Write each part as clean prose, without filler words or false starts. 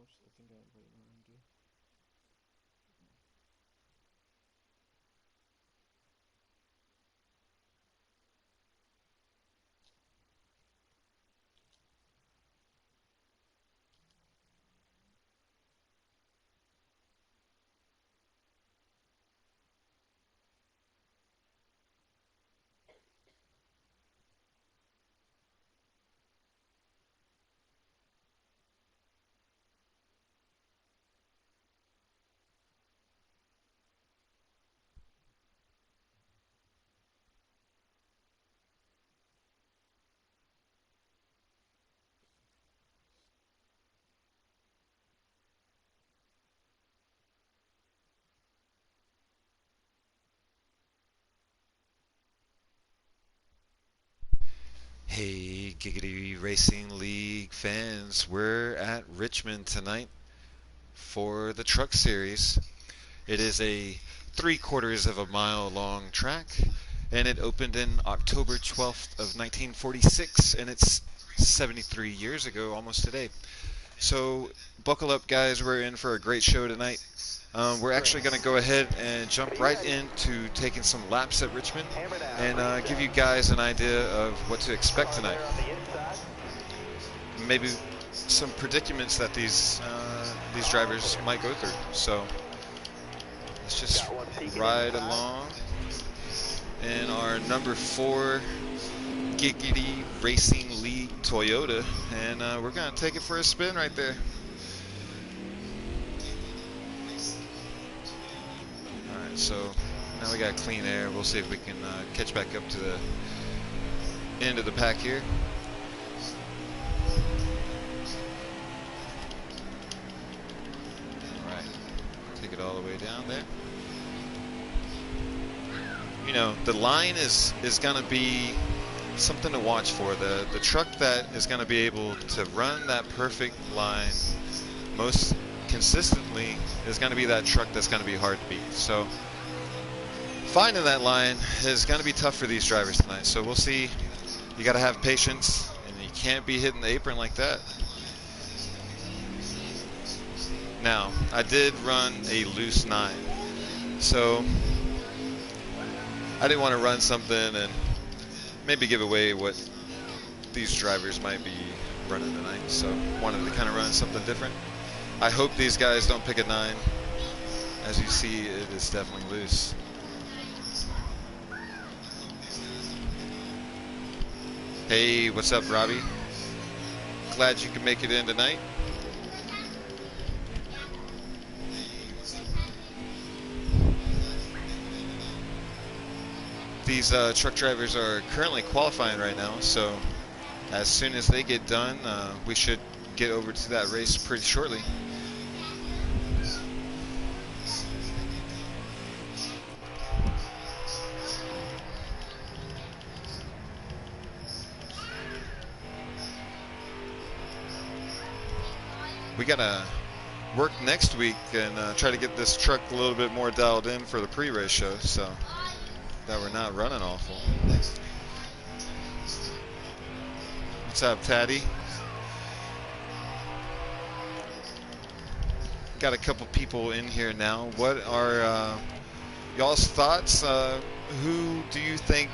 much I think I'm waiting on him to do. Hey, Giggity Racing League fans, we're at Richmond tonight for the Truck Series. It is a 3/4 of a mile long track, and it opened in October 12th of 1946, and it's 73 years ago, almost today. So buckle up, guys. We're in for a great show tonight. We're actually going to go ahead and jump right into taking some laps at Richmond and give you guys an idea of what to expect tonight. Maybe some predicaments that these drivers might go through. So let's just ride along in our number 4 Giggity Racing League Toyota, and we're going to take it for a spin right there. Alright, so now we got clean air. We'll see if we can catch back up to the end of the pack here. Alright, take it all the way down there. You know, the line is going to be something to watch for. The truck that is going to be able to run that perfect line most consistently is going to be that truck that's going to be hard to beat. So finding that line is going to be tough for these drivers tonight. So we'll see. You got to have patience, and you can't be hitting the apron like that. Now, I did run a loose 9, so I didn't want to run something and maybe give away what these drivers might be running tonight. So wanted to kind of run something different. I hope these guys don't pick a 9. As you see, it is definitely loose. Hey, what's up, Robbie? Glad you can make it in tonight. These truck drivers are currently qualifying right now, so as soon as they get done, we should get over to that race pretty shortly. We gotta work next week and try to get this truck a little bit more dialed in for the pre-race show, so that we're not running awful. What's up, Taddy? Got a couple people in here now. What are y'all's thoughts? Who do you think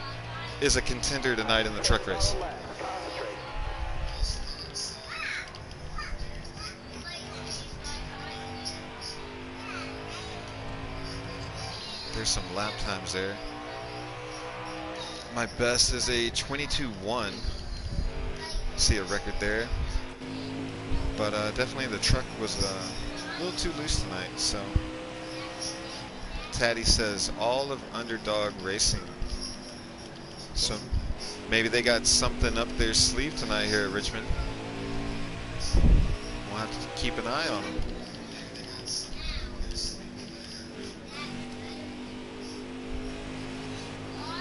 is a contender tonight in the truck race? There's some lap times there. My best is a 22.1. See a record there. But definitely the truck was a little too loose tonight. So Taddy says all of Underdog Racing. So maybe they got something up their sleeve tonight here at Richmond. We'll have to keep an eye on them.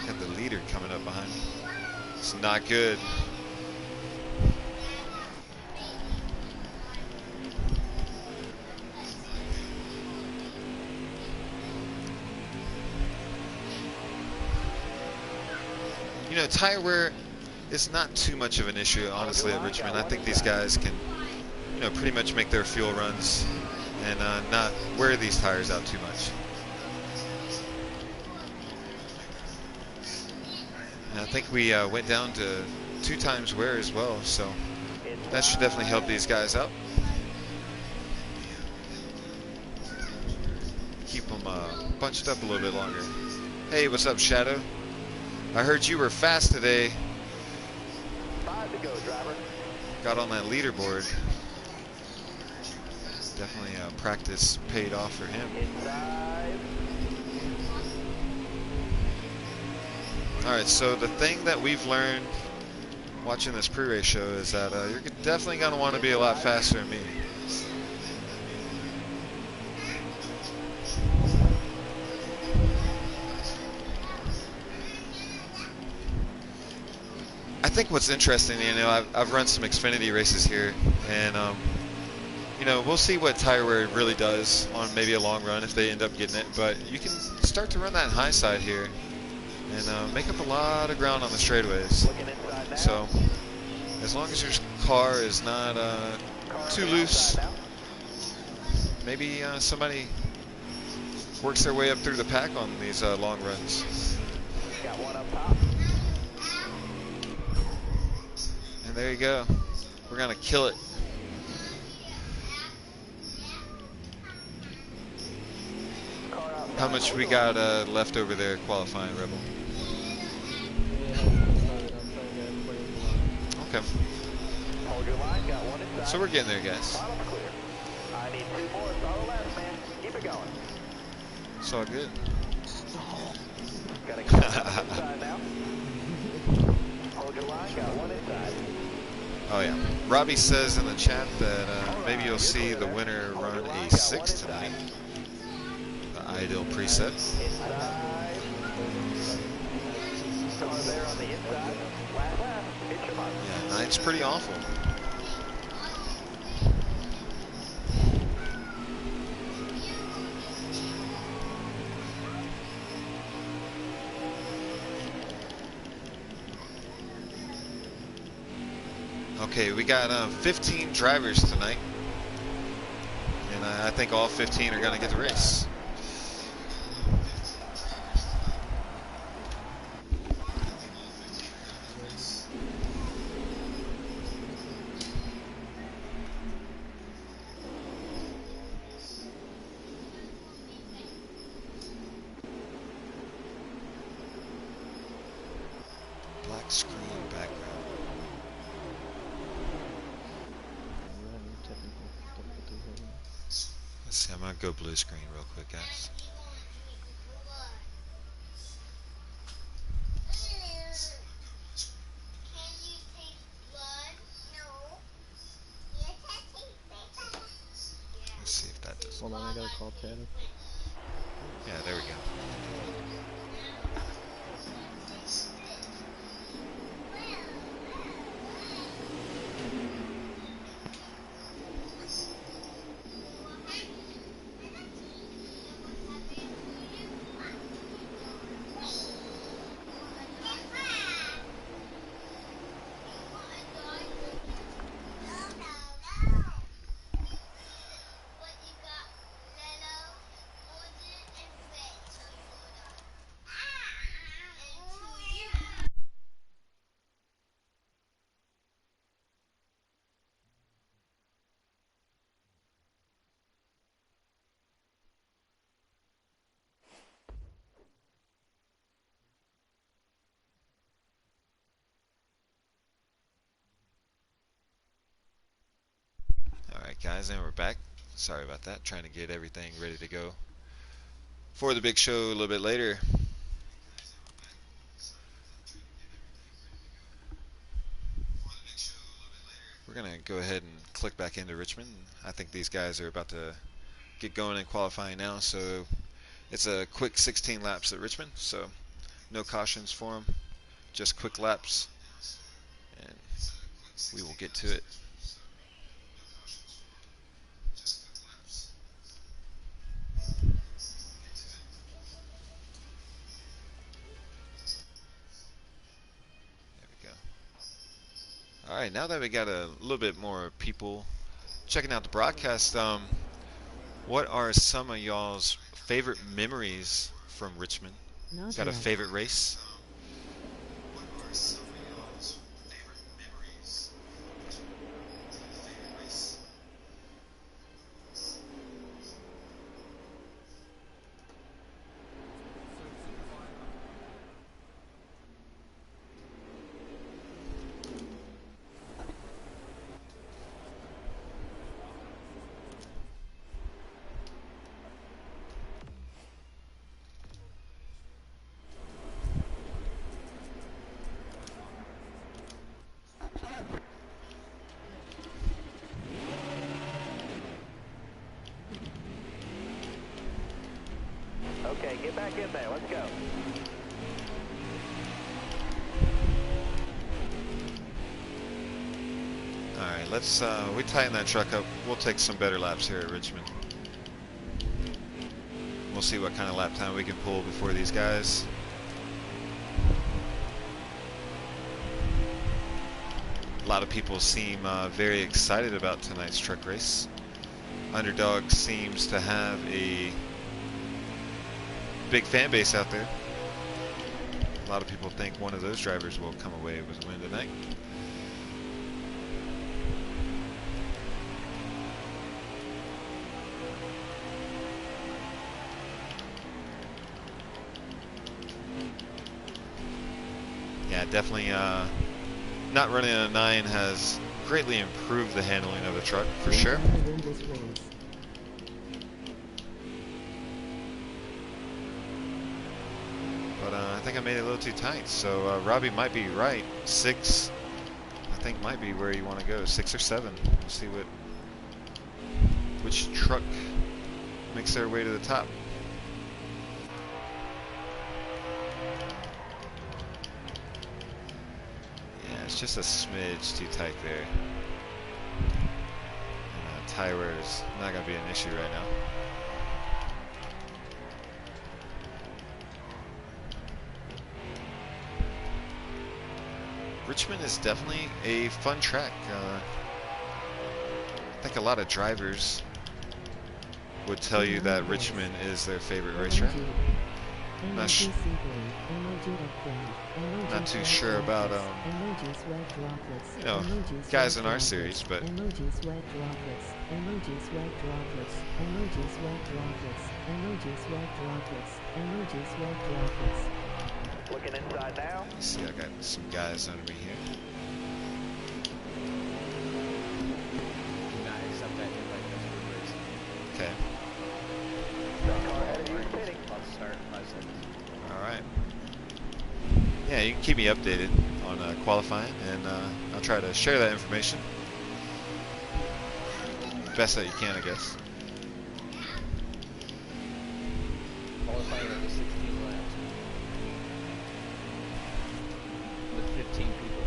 Got the leader coming up behind me. It's not good. You know, tire wear is not too much of an issue, honestly, at Richmond. I think these guys can pretty much make their fuel runs and not wear these tires out too much. And I think we went down to 2 times wear as well, so that should definitely help these guys out. Keep them bunched up a little bit longer. Hey, what's up, Shadow? I heard you were fast today. 5 to go, driver. Got on that leaderboard. Definitely practice paid off for him. Inside. All right, so the thing that we've learned watching this pre-race show is that you're definitely going to want to be a lot faster than me. I think what's interesting, I've run some Xfinity races here, and we'll see what tire wear really does on maybe a long run if they end up getting it. But you can start to run that high side here and make up a lot of ground on the straightaways. So as long as your car is not too loose, maybe somebody works their way up through the pack on these long runs. Got one up top. And there you go. We're going to kill it. How much we got left over there qualifying, Rebel? Okay. Hold your line, got one inside. So we're getting there, guys. Bottom's clear. I need 2 more. Follow last, man. Keep it going. It's all good. Gotta go inside now. Hold your line, got one inside. Oh yeah. Robbie says in the chat that maybe you'll see the winner run a 6 tonight. The ideal preset. Inside. Car there on the inside. Last lap. Hit your mark. Yeah, 9's pretty awful. Okay, we got 15 drivers tonight, and I think all 15 are going to get the race. Black screen background. Let's see, I'm going to go blue screen real quick, guys. Let's see if that does. Hold on, I gotta call Ted. Yeah, there we go. Alright guys, and we're back. Sorry about that. Trying to get everything ready to go for the big show a little bit later. We're going to go ahead and click back into Richmond. I think these guys are about to get going in qualifying now, so it's a quick 16 laps at Richmond, so no cautions for them, just quick laps, and we will get to it. Alright, now that we got a little bit more people checking out the broadcast. What are some of y'all's favorite memories from Richmond? Not Got a yet. favorite race? Okay, get back in there. Let's go. Alright, let's we tighten that truck up. We'll take some better laps here at Richmond. We'll see what kind of lap time we can pull before these guys. A lot of people seem very excited about tonight's truck race. Underdog seems to have a big fan base out there. A lot of people think one of those drivers will come away with a win tonight. Yeah, definitely not running a 9 has greatly improved the handling of the truck, for sure. But I think I made it a little too tight, so Robbie might be right. 6, I think, might be where you want to go. 6 or 7. We'll see which truck makes their way to the top. Yeah, it's just a smidge too tight there. And tire wear is not going to be an issue right now. Richmond is definitely a fun track. I think a lot of drivers would tell you that Richmond is their favorite racetrack. Not too sure about you know, guys in our series, but Looking inside now. you see, I got some guys under me here. Nice, I'm back in like race. Okay. That car ahead of you is pitting. I'll start in 5 seconds. All right. Yeah, you can keep me updated on qualifying, and I'll try to share that information best that you can, I guess. Qualifying at the 16 laps. With 15 people.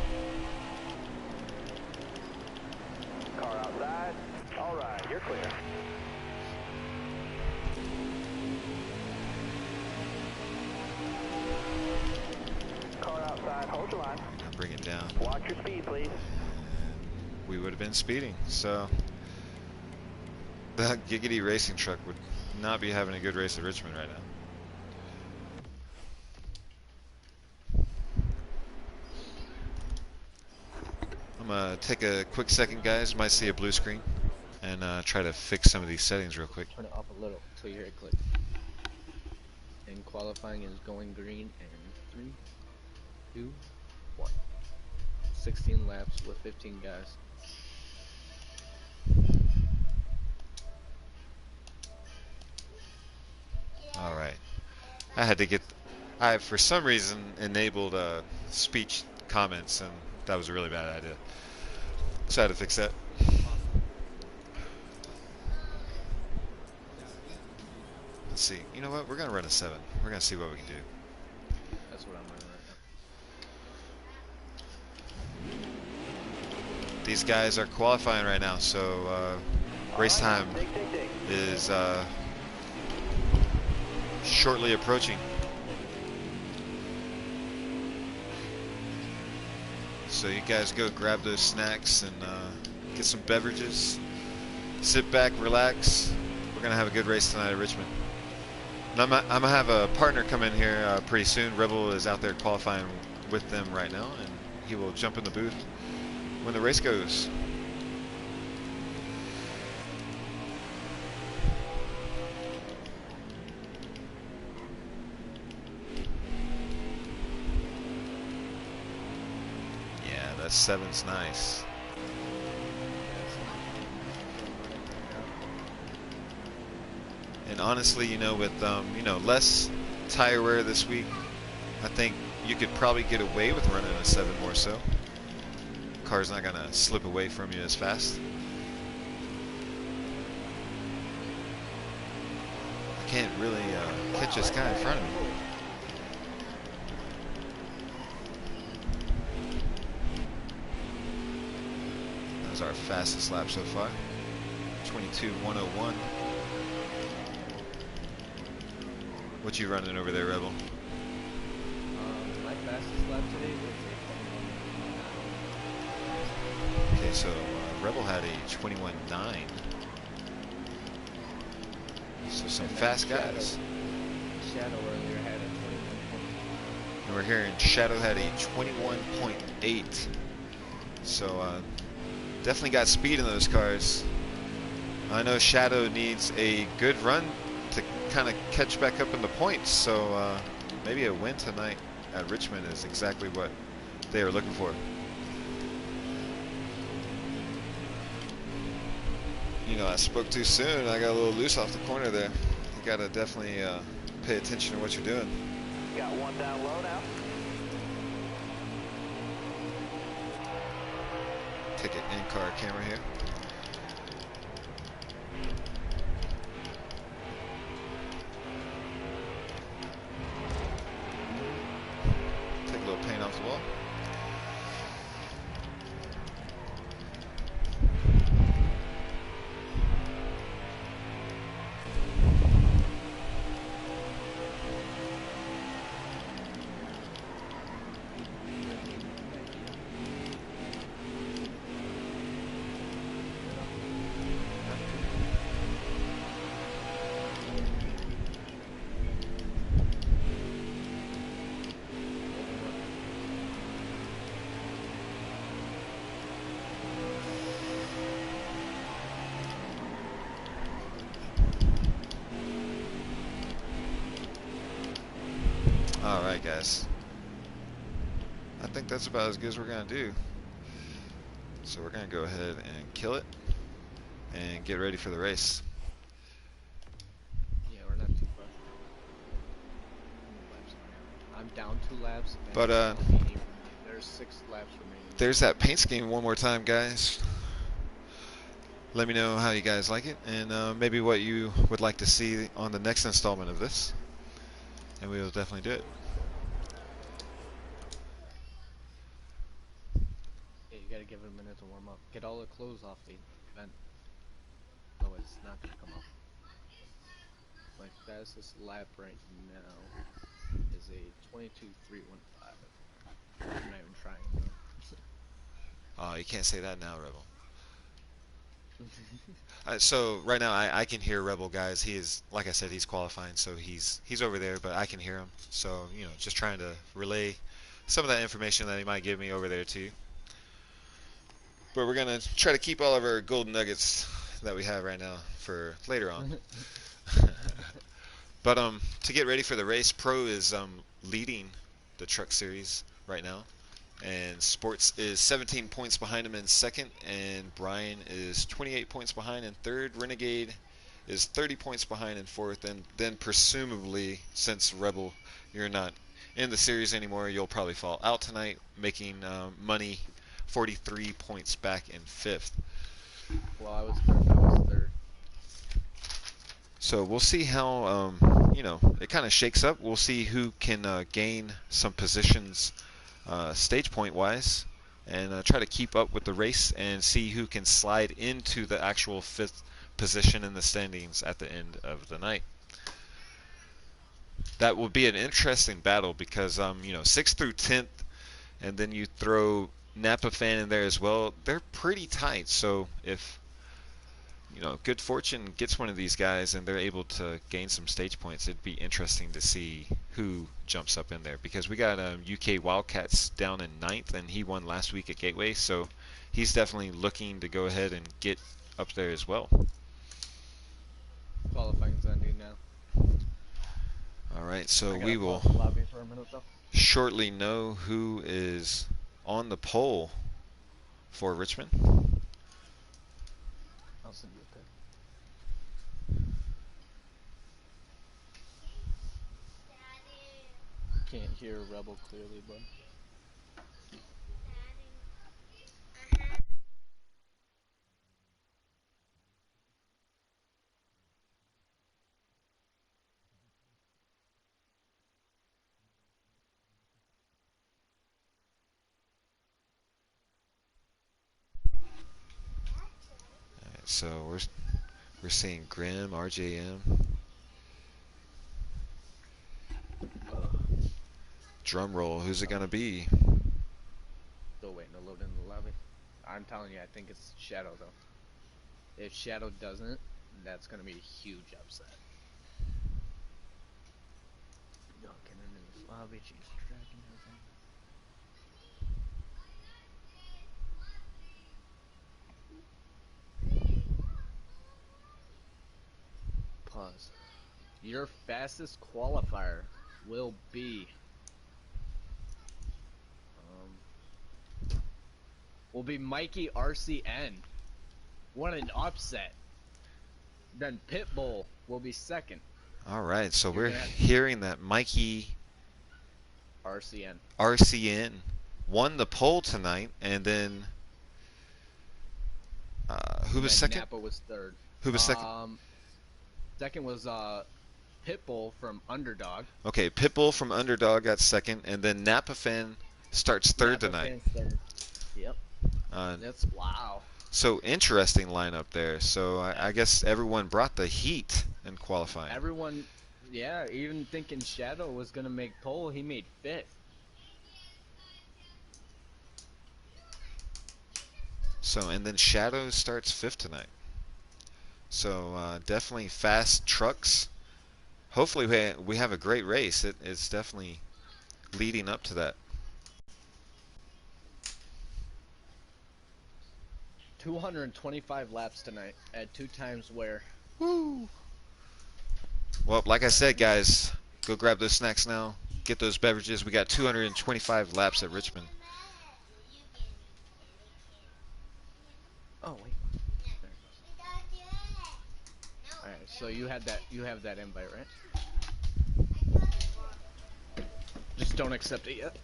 Car outside. All right, you're clear. Car outside. Hold your line. I'll bring it down. Watch your speed, please. We would have been speeding, so that Giggity racing truck would not be having a good race at Richmond right now. I'm gonna take a quick second, guys. Might see a blue screen, and try to fix some of these settings real quick. Turn it up a little until you hear it click. And qualifying is going green in 3, 2, 1. 16 laps with 15 guys. All right. I had to get. I for some reason enabled speech comments, and that was a really bad idea. So I had to fix that. Let's see. You know what? We're gonna run a 7. We're gonna see what we can do. That's what I'm running right now. These guys are qualifying right now, so race time is shortly approaching. So you guys go grab those snacks and get some beverages. sit back, relax. We're gonna have a good race tonight at Richmond. And I'm gonna have a partner come in here pretty soon. Rebel is out there qualifying with them right now, and he will jump in the booth when the race goes. Yeah, that 7's nice. And honestly, you know, with you know, less tire wear this week, I think you could probably get away with running a 7 more so. Car's not gonna slip away from you as fast. I can't really catch this guy in front of me. That was our fastest lap so far. 22:101. What you running over there, Rebel? My fastest lap today was a Okay, so Rebel had a 21:9. So some fast guys. Shadow earlier had a 21. And we're hearing Shadow had a 21.8. So definitely got speed in those cars. I know Shadow needs a good run to kind of catch back up in the points. So maybe a win tonight at Richmond is exactly what they are looking for. You know, I spoke too soon. I got a little loose off the corner there. You got to definitely pay attention to what you're doing. Got one down low now. Take an in-car camera here. Take a little paint off the wall. Alright guys, I think that's about as good as we're going to do. So we're going to go ahead and kill it and get ready for the race. Yeah, we're not too far. I'm down 2 laps. But there's 6 laps remaining. there's that paint scheme one more time, guys. Let me know how you guys like it, and maybe what you would like to see on the next installment of this, and we will definitely do it. Yeah, you gotta give it a minute to warm up. Get all the clothes off the vent. No, it's not gonna come up. My fastest lap right now is a 22.315. I'm not even trying though. Oh, you can't say that now, Rebel. So right now I can hear Rebel, guys. He is, like I said, he's qualifying, so he's over there, but I can hear him. So, you know, just trying to relay some of that information that he might give me over there to you. But we're gonna try to keep all of our golden nuggets that we have right now for later on. But to get ready for the race, Pro is leading the truck series right now, and Sports is 17 points behind him in second, and Brian is 28 points behind in third. Renegade is 30 points behind in fourth, and then presumably, since Rebel, you're not in the series anymore, you'll probably fall out tonight, making money 43 points back in fifth. Well, I was third. So we'll see how you know, it kind of shakes up. We'll see who can gain some positions stage point wise, and try to keep up with the race and see who can slide into the actual fifth position in the standings at the end of the night. That will be an interesting battle because you know, 6th through 10th, and then you throw Napa Fan in there as well. They're pretty tight. So if good fortune gets one of these guys and they're able to gain some stage points, it'd be interesting to see who jumps up in there, because we got UK Wildcats down in ninth, and he won last week at Gateway, so he's definitely looking to go ahead and get up there as well. Qualifying's ending now. All right, so I gotta we pause will the lobby for a minute though. shortly know who is on the pole for Richmond. I'll send you a pic. Can't hear Rebel clearly, bud. All right, so we're seeing Grim, RJM. Drum roll, who's it gonna be? Still waiting to load in the lobby. I'm telling you, I think it's Shadow though. If Shadow doesn't, that's gonna be a huge upset. Yo, get into this lobby, change the track and everything. Pause. Your fastest qualifier will be Mikey RCN. What an upset. Then Pitbull will be second. All right, so You're we're hearing that Mikey RCN won the poll tonight, and then who was second? Napa was third. Who was second? Second was Pitbull from Underdog. Okay, Pitbull from Underdog got second, and then Napa Fan starts third tonight. Yep. That's wow. So interesting lineup there. So I guess everyone brought the heat in qualifying. Everyone, yeah, even thinking Shadow was gonna make pole, he made fifth. So, and then Shadow starts fifth tonight. So definitely fast trucks. Hopefully we have a great race. It's definitely leading up to that. 225 laps tonight at 2 times wear. Woo! Well, like I said, guys, go grab those snacks now. Get those beverages. We got 225 laps at Richmond. Oh wait. All right, so you have that invite, right? Just don't accept it yet.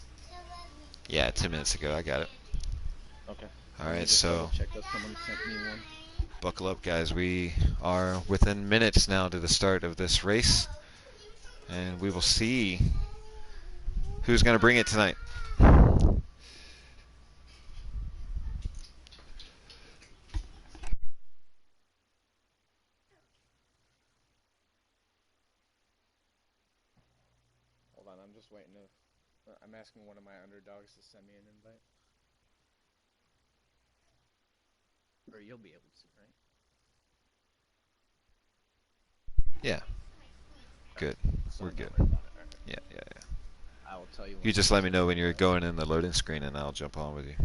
Yeah, 10 minutes ago, I got it. Okay. All right, so check that someone sent me one. buckle up, guys. We are within minutes now to the start of this race, and we will see who's going to bring it tonight. Hold on, I'm just waiting to. I'm asking one of my underdogs to send me an invite. Or you'll be able to, right? Yeah. Good. So We're good. Right. Yeah. I will tell you. You just let me know when you're going in the loading screen, and I'll jump on with you.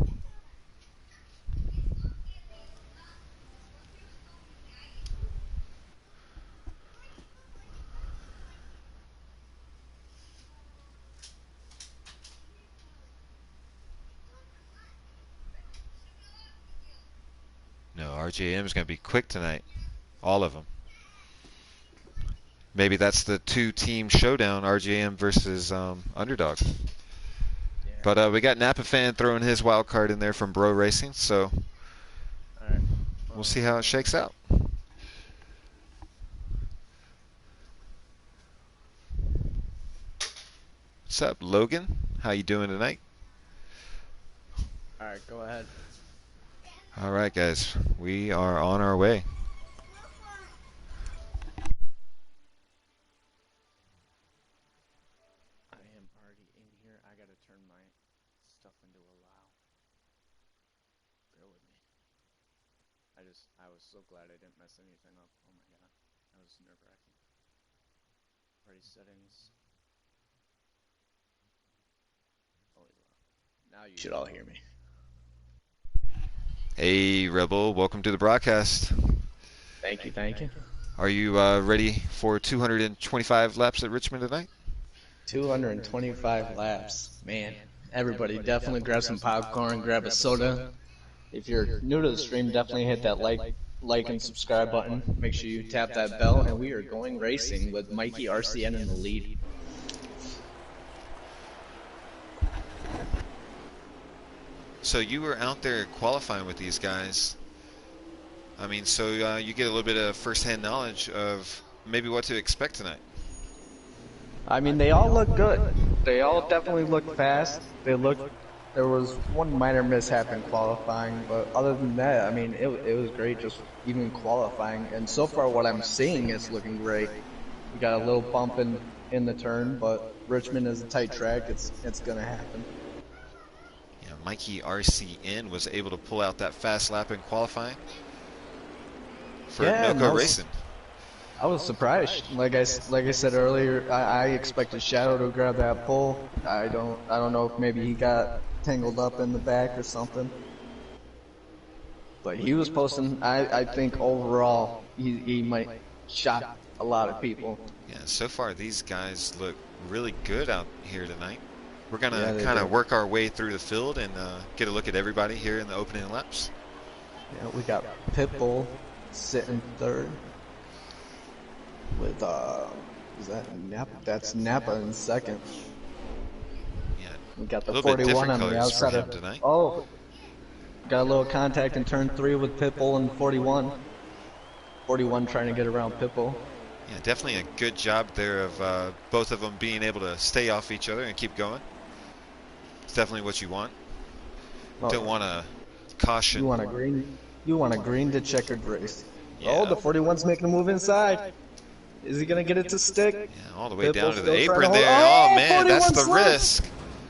No, RJM is going to be quick tonight. All of them. Maybe that's the two-team showdown, RJM versus Underdog. Yeah. But we got Napa Fan throwing his wild card in there from Bro Racing, so All right. We'll see how it shakes out. What's up, Logan? How you doing tonight? All right, go ahead. All right, guys, we are on our way. I am already in here. I gotta turn my stuff into allow. Bear with me. I was so glad I didn't mess anything up. Oh my god, that was nerve-wracking. Party settings. Oh, now you should all hear me. Hey, Rebel, welcome to the broadcast. Thank you, thank you. Are you ready for 225 laps at Richmond tonight? 225 laps. Man, everybody definitely grab some popcorn, grab a soda. If you're new to the stream, definitely hit that like and subscribe button. Make sure you tap that bell, and we are going racing with Mikey RCN in the lead. So you were out there qualifying with these guys. I mean, so you get a little bit of first-hand knowledge of maybe what to expect tonight. I mean, they all look good. They all definitely look fast. There was one minor mishap in qualifying, but other than that, I mean, it was great just even qualifying. And so far, what I'm seeing is looking great. We got a little bump in the turn, but Richmond is a tight track. It's gonna happen. Yeah, Mikey RCN was able to pull out that fast lap in qualifying for Noco Racing. I was surprised. Like I said earlier, I expected Shadow to grab that pole. I don't know if maybe he got tangled up in the back or something. But he was posting. I think overall he might shock a lot of people. Yeah, so far these guys look really good out here tonight. We're gonna kind of work our way through the field and get a look at everybody here in the opening laps. Yeah, we got Pitbull sitting third. With is that Napa? That's Napa in second. Yeah, we got the 41 on the outside of tonight. Oh, got a little contact in turn 3 with Pitbull and 41. 41 trying to get around Pitbull. Yeah, definitely a good job there of both of them being able to stay off each other and keep going. It's definitely what you want. Don't want to caution. You want a green. You want a green to checkered race. Yeah. Oh, the 41's making a move inside. Is he gonna get it to stick? Yeah, all the way down to the still apron to there. Oh, Oh man, that's the slips. risk.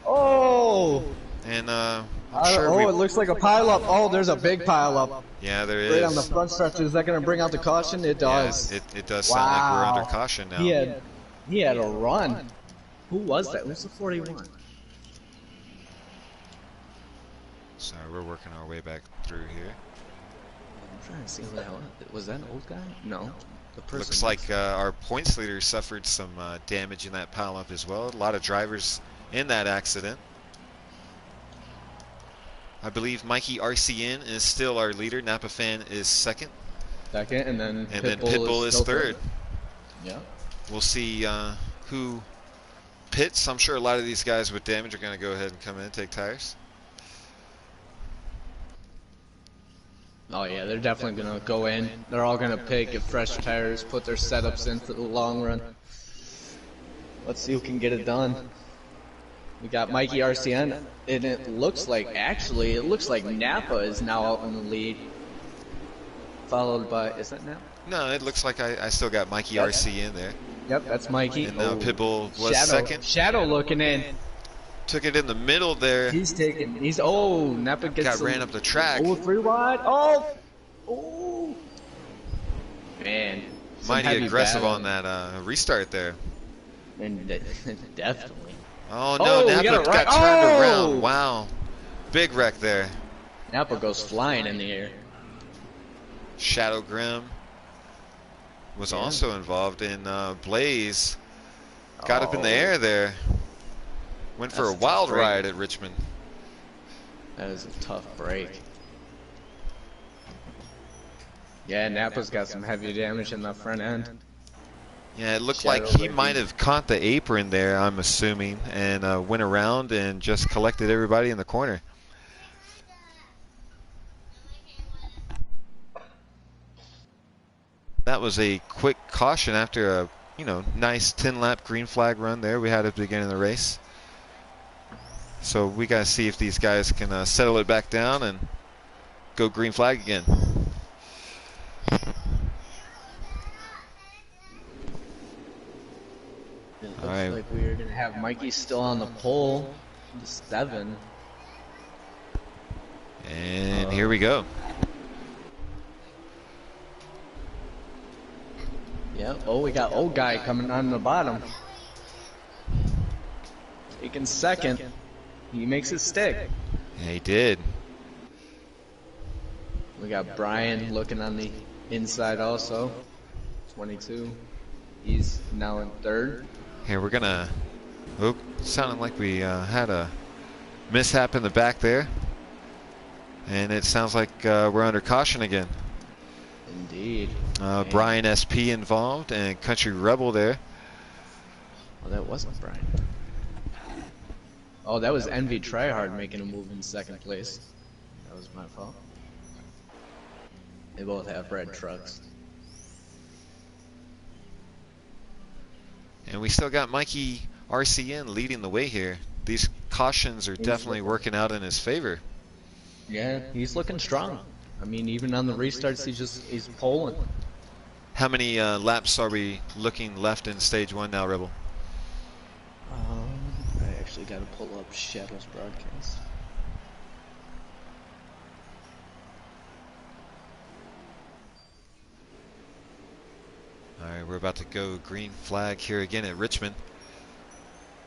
Oh. And I'm sure it looks like a pile up. Oh, there's a big pile up. Yeah, there is. Right on the front stretch. Is that gonna bring out the caution? It does. Yeah, it does sound like we're under caution now. He had a run. Who was that? Who's the 41? Sorry, we're working our way back through here. I'm trying to see who that was. That an old guy? No. The person Looks like our points leader suffered some damage in that pile up as well. A lot of drivers in that accident. I believe Mikey RCN is still our leader. Napa Fan is second. Second, and then Pitbull is third. Yeah. We'll see who pits. I'm sure a lot of these guys with damage are going to go ahead and come in and take tires. Oh yeah, they're definitely gonna go in. They're all gonna pick, get fresh tires, put their setups in for the long run. Let's see who can get it done. We got Mikey RCN, and it looks like Napa is now out in the lead. Followed by, is that Napa? No, it looks like I still got Mikey RC in there. Yep, that's Mikey. And Pitbull was second. Shadow looking in. Took it in the middle there. Napa gets ran up the track. Oh, 3 wide. Oh. Man. Mighty aggressive on that restart there. And definitely. Oh no, Napa got turned around. Wow. Big wreck there. Napa goes flying in the air. Shadow Grim was also involved in Blaze. Got up in the air there. Went for a wild ride at Richmond. That is a tough break. Yeah, Napa's got some heavy damage in the front end. Yeah, it looked like he might have caught the apron there, I'm assuming, and went around and just collected everybody in the corner. That was a quick caution after a, nice 10-lap green flag run there we had at the beginning of the race. So we got to see if these guys can settle it back down and go green flag again. It looks like we're going to have Mikey still on the pole. 7. And here we go. Yeah. Oh, we got old guy coming on the bottom. Taking second. He makes it stick. Yeah, he did. We got Brian looking on the inside also. 22. He's now in third. Here, we're gonna... Oop, sounded like we had a mishap in the back there. And it sounds like we're under caution again. Indeed. Brian SP involved and Country Rebel there. Oh, that wasn't Brian. Oh, that was Envy Tryhard making a move in second place. That was my fault. They both have red trucks. And we still got Mikey RCN leading the way here. These cautions are definitely working out in his favor. Yeah, he's looking strong. I mean, even on the restarts, he's pulling. How many laps are we looking left in stage 1 now, Rebel? I actually got to pull up Shadow's broadcast. Alright, we're about to go green flag here again at Richmond.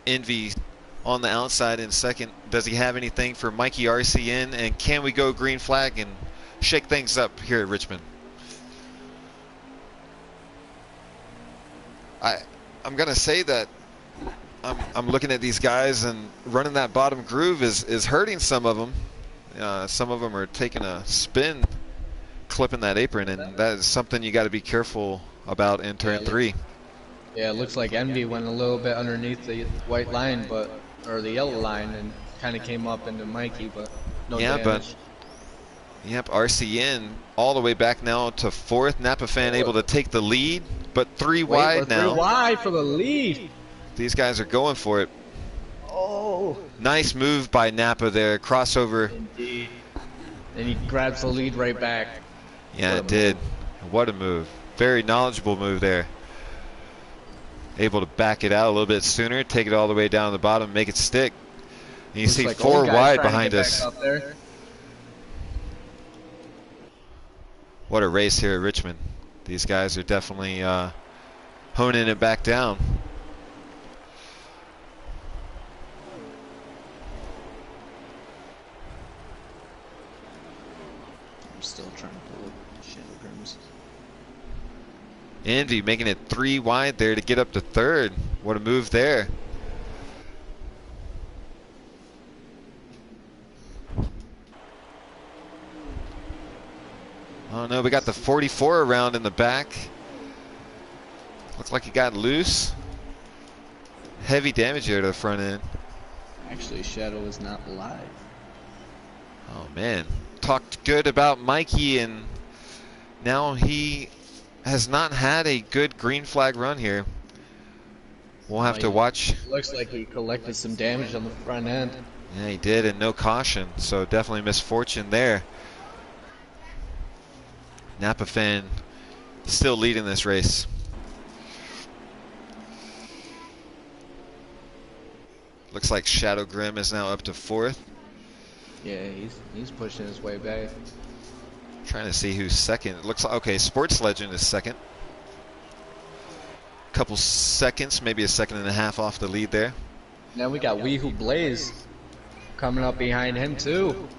Envy on the outside in second. Does he have anything for Mikey RCN? And can we go green flag and shake things up here at Richmond? I'm going to say that I'm looking at these guys, and running that bottom groove is hurting some of them. Some of them are taking a spin, clipping that apron, and that is something you got to be careful about in turn 3. Yeah, it looks like Envy went a little bit underneath the white line, or the yellow line, and kind of came up into Mikey, but no damage. Yep, RCN all the way back now to 4th. Napa Fan able to take the lead, but 3 wide now. 3 wide for the lead. These guys are going for it. Oh. Nice move by Napa there, crossover. Indeed. And he grabs the lead right back. Yeah, it did. What a move. Very knowledgeable move there. Able to back it out a little bit sooner, take it all the way down to the bottom, make it stick. And you see like 4 wide behind us. What a race here at Richmond. These guys are definitely honing it back down. I'm still trying to pull up Shadow Grims. Envy making it 3 wide there to get up to 3rd. What a move there. Oh no, we got the 44 around in the back. Looks like he got loose. Heavy damage here to the front end. Actually, Shadow is not live. Oh man, talked good about Mikey, and now he has not had a good green flag run here. We'll have to watch. Looks like he collected some damage on the front end. Yeah, he did, and no caution, so definitely misfortune there. Napa Fan still leading this race. Looks like Shadow Grim is now up to 4th. Yeah, he's pushing his way back. Trying to see who's second. It looks like, okay, Sports Legend is second. Couple seconds, maybe a second and a half off the lead there. Now we got Weehoo Blaze coming up behind him too.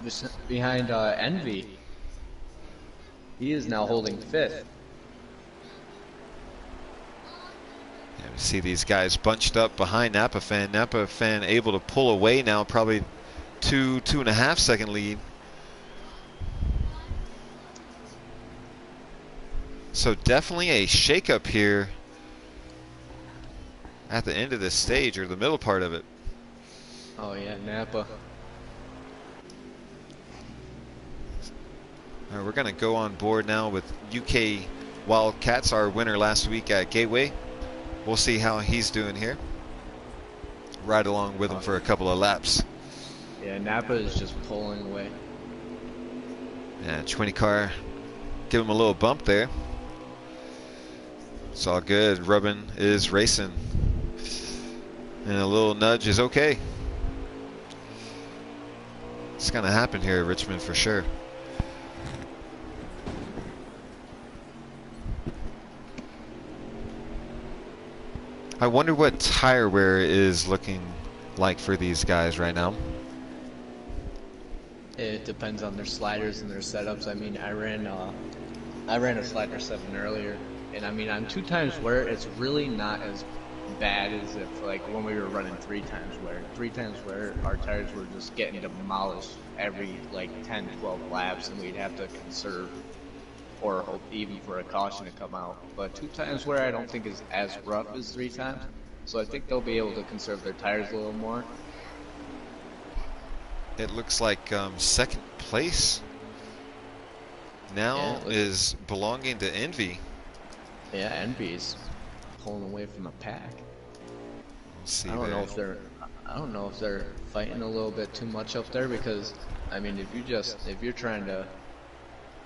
Just behind Envy. He is now holding 5th. Yeah, we see these guys bunched up behind Napa Fan. Napa Fan able to pull away now, probably 2.5 second lead. So definitely a shakeup here at the end of this stage, or the middle part of it. Oh yeah, Napa. All right, we're going to go on board now with UK Wildcats, our winner last week at Gateway. We'll see how he's doing here. Ride along with him for a couple of laps. Yeah, Napa is just pulling away. Yeah, 20 car, give him a little bump there. It's all good. Rubbin is racing. And a little nudge is okay. It's going to happen here at Richmond for sure. I wonder what tire wear is looking like for these guys right now. It depends on their sliders and their setups. I mean, I ran a slider 7 earlier, and I mean, on 2 times wear, it's really not as bad as if like when we were running 3 times wear. 3 times wear, our tires were just getting demolished every like 10, 12 laps, and we'd have to conserve or hope even for a caution to come out. But 2 times wear, I don't think is as rough as 3 times, so I think they'll be able to conserve their tires a little more. It looks like second place now is belonging to Envy. Yeah, Envy's pulling away from the pack. We'll see. I don't know if they're fighting a little bit too much up there, because I mean, if you're trying to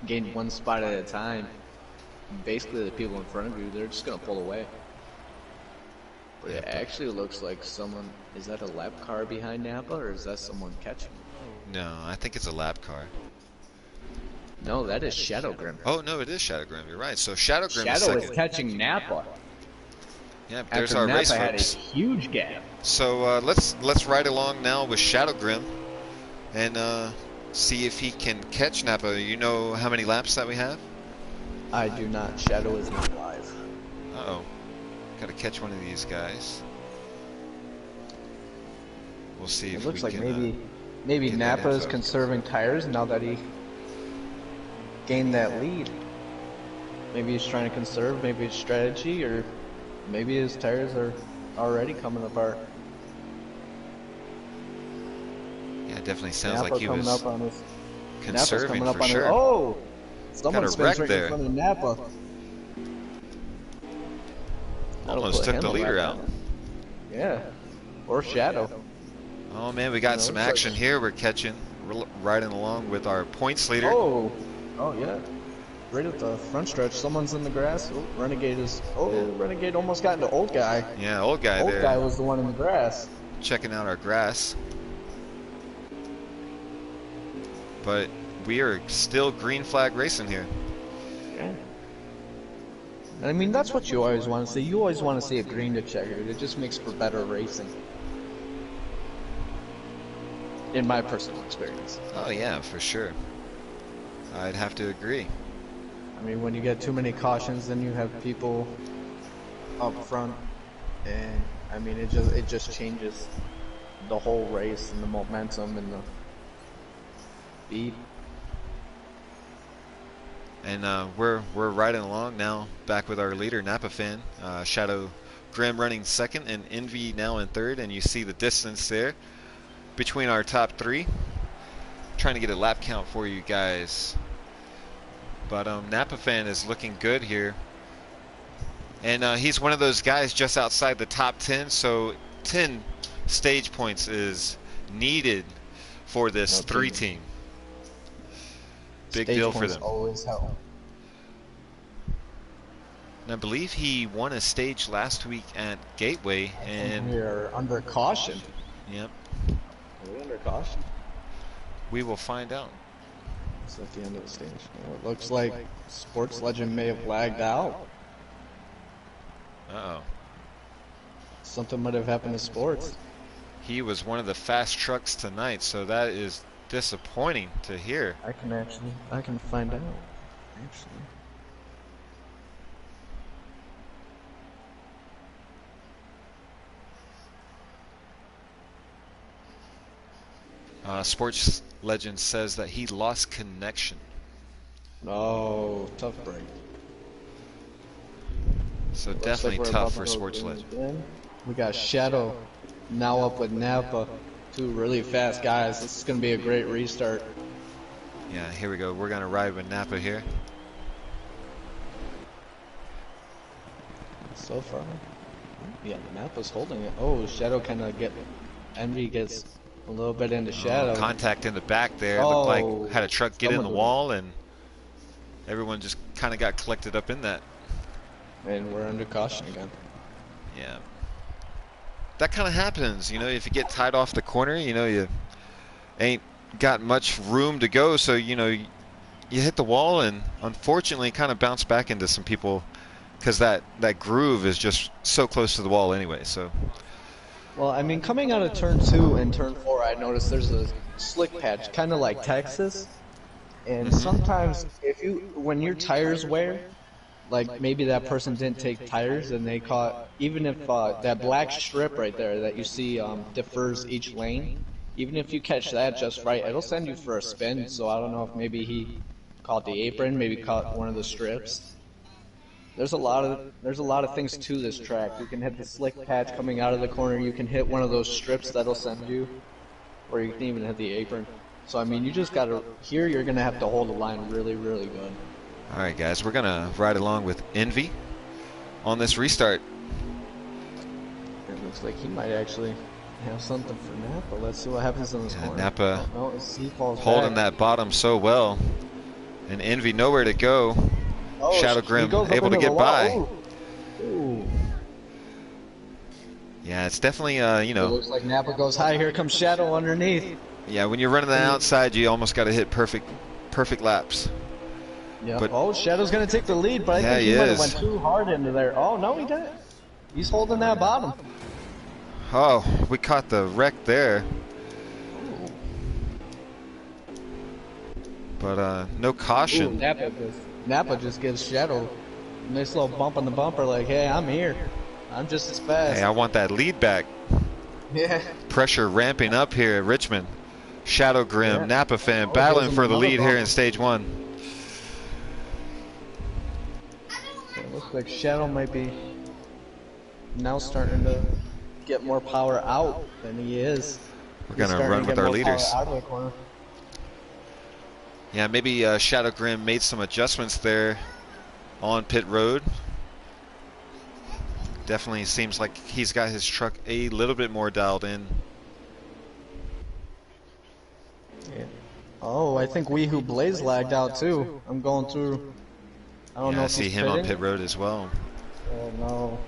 gain 1 spot at a time, basically the people in front of you, they're just gonna pull away. But it actually looks like someone, is that a lap car behind Napa, or is that someone catching? No, I think it's a lap car. No, that is Shadow Grim. Oh no, it is Shadow Grim. You're right. So Shadow Grim Shadow is is catching Napa. Yeah, there's After our Napa race had folks. a huge gap. So let's ride along now with Shadow Grim and see if he can catch Napa. You know how many laps that we have? I do not. Shadow is not live. Uh-oh. Got to catch one of these guys. We'll see if It looks we like can, maybe get Napa that is info. conserving tires now that he gained that lead. Maybe he's trying to conserve, maybe it's strategy, or maybe his tires are already coming apart. Yeah, it definitely sounds Napa like he coming was up on his, conserving Napa's coming up for on sure. his, oh! Someone Got a spins wreck right there. in front of Napa. That'll Almost put took him the a leader lap out. down. Yeah. Or Shadow. Oh man, we got You know, some it's action like- here. We're catching, we're riding along with our points leader. Oh! Oh yeah. Right at the front stretch, someone's in the grass. Oh, Renegade is, Renegade almost got into Old Guy. Yeah, old guy Old there Guy was the one in the grass. checking out our grass. But we are still green flag racing here. Yeah. I mean, that's what you always want to see. You always want to see a green to checkered. It just makes for better racing. In my personal experience. Oh yeah, for sure. I'd have to agree. I mean, when you get too many cautions, then you have people up front, and I mean, it just changes the whole race and the momentum and the speed. And we're riding along now, back with our leader, Napa Fan. Shadow Grim running second, and Envy now in third. And you see the distance there between our top 3. Trying to get a lap count for you guys. But Napa Fan is looking good here. And he's one of those guys just outside the top 10. So 10 stage points is needed for this 3 team. Big deal for them. Always help. And I believe he won a stage last week at Gateway, and we are under caution. yep, Are we under caution? we will find out. It's at the end of the stage. Well, it looks like Sports Legend may have lagged out. Uh-oh. Something might have happened to Sports. He was one of the fast trucks tonight, so that is disappointing to hear. I can find out. Actually. Sports Legend says that he lost connection. Oh, tough break. So Looks definitely like we're tough about for to go Sports green Legend. again. We got Shadow now up with Napa. 2 really fast guys. This is going to be a great restart. Yeah, here we go. We're going to ride with Napa here. So far. Yeah, Napa's holding it. Oh, Shadow kind of Envy gets a little bit into Shadow. Contact in the back there. Oh, Looked like had a truck get in the someone- wall, and everyone just kind of got collected up in that. And we're under caution again. Yeah. That kind of happens, you know, if you get tied off the corner, you know, you ain't got much room to go, so, you know, you hit the wall and unfortunately kind of bounce back into some people because that groove is just so close to the wall anyway. So Well, I mean, coming out of turn 2 and turn 4, I noticed there's a slick patch, kind of like Texas. And sometimes, when your tires wear, like maybe that person didn't take tires and they caught, even if that black strip right there that you see differs each lane, even if you catch that just right, it'll send you for a spin. So I don't know if maybe he caught the apron, maybe caught one of the strips. There's a lot of things to this track. You can hit the slick patch coming out of the corner. You can hit one of those strips that'll send you, or you can even hit the apron. So I mean, you just gotta here. You're gonna have to hold the line really, really good. all right, guys, we're gonna ride along with Envy on this restart. It looks like he might actually have something for Napa. Let's see what happens in this corner. Napa Oh, no, he falls holding back. that bottom so well, and Envy nowhere to go. Oh, Shadow he Grim goes up able to into get the by. wall. Ooh. Yeah, it's definitely you It know, looks like Napa goes high. Here comes Shadow underneath. yeah, when you're running the outside, you almost got to hit perfect laps. Yeah. But- Oh, Shadow's gonna take the lead, but I Yeah, think he he might is. have went too hard into there. Oh no, he didn't. He's holding that bottom. Oh, we caught the wreck there, but no Ooh, caution. Napa just gives Shadow a nice little bump on the bumper, like, hey, I'm here. I'm just as fast. Hey, I want that lead back. Yeah. Pressure ramping up here at Richmond. Shadow Grim, Yeah. Napa fan, Oh, battling there's for the another lead here bump. in stage 1. It looks like Shadow might be now starting to get more power out than he is. We're He's gonna starting run to with get our more power leaders. out of the corner. Yeah, maybe Shadow Grim made some adjustments there on pit road. Definitely seems like he's got his truck a little bit more dialed in. Yeah. Oh, I think We Who Blaze lagged out too. I'm going through. I don't know Yeah, I if see he's him on pitting. pit road as well. Oh no.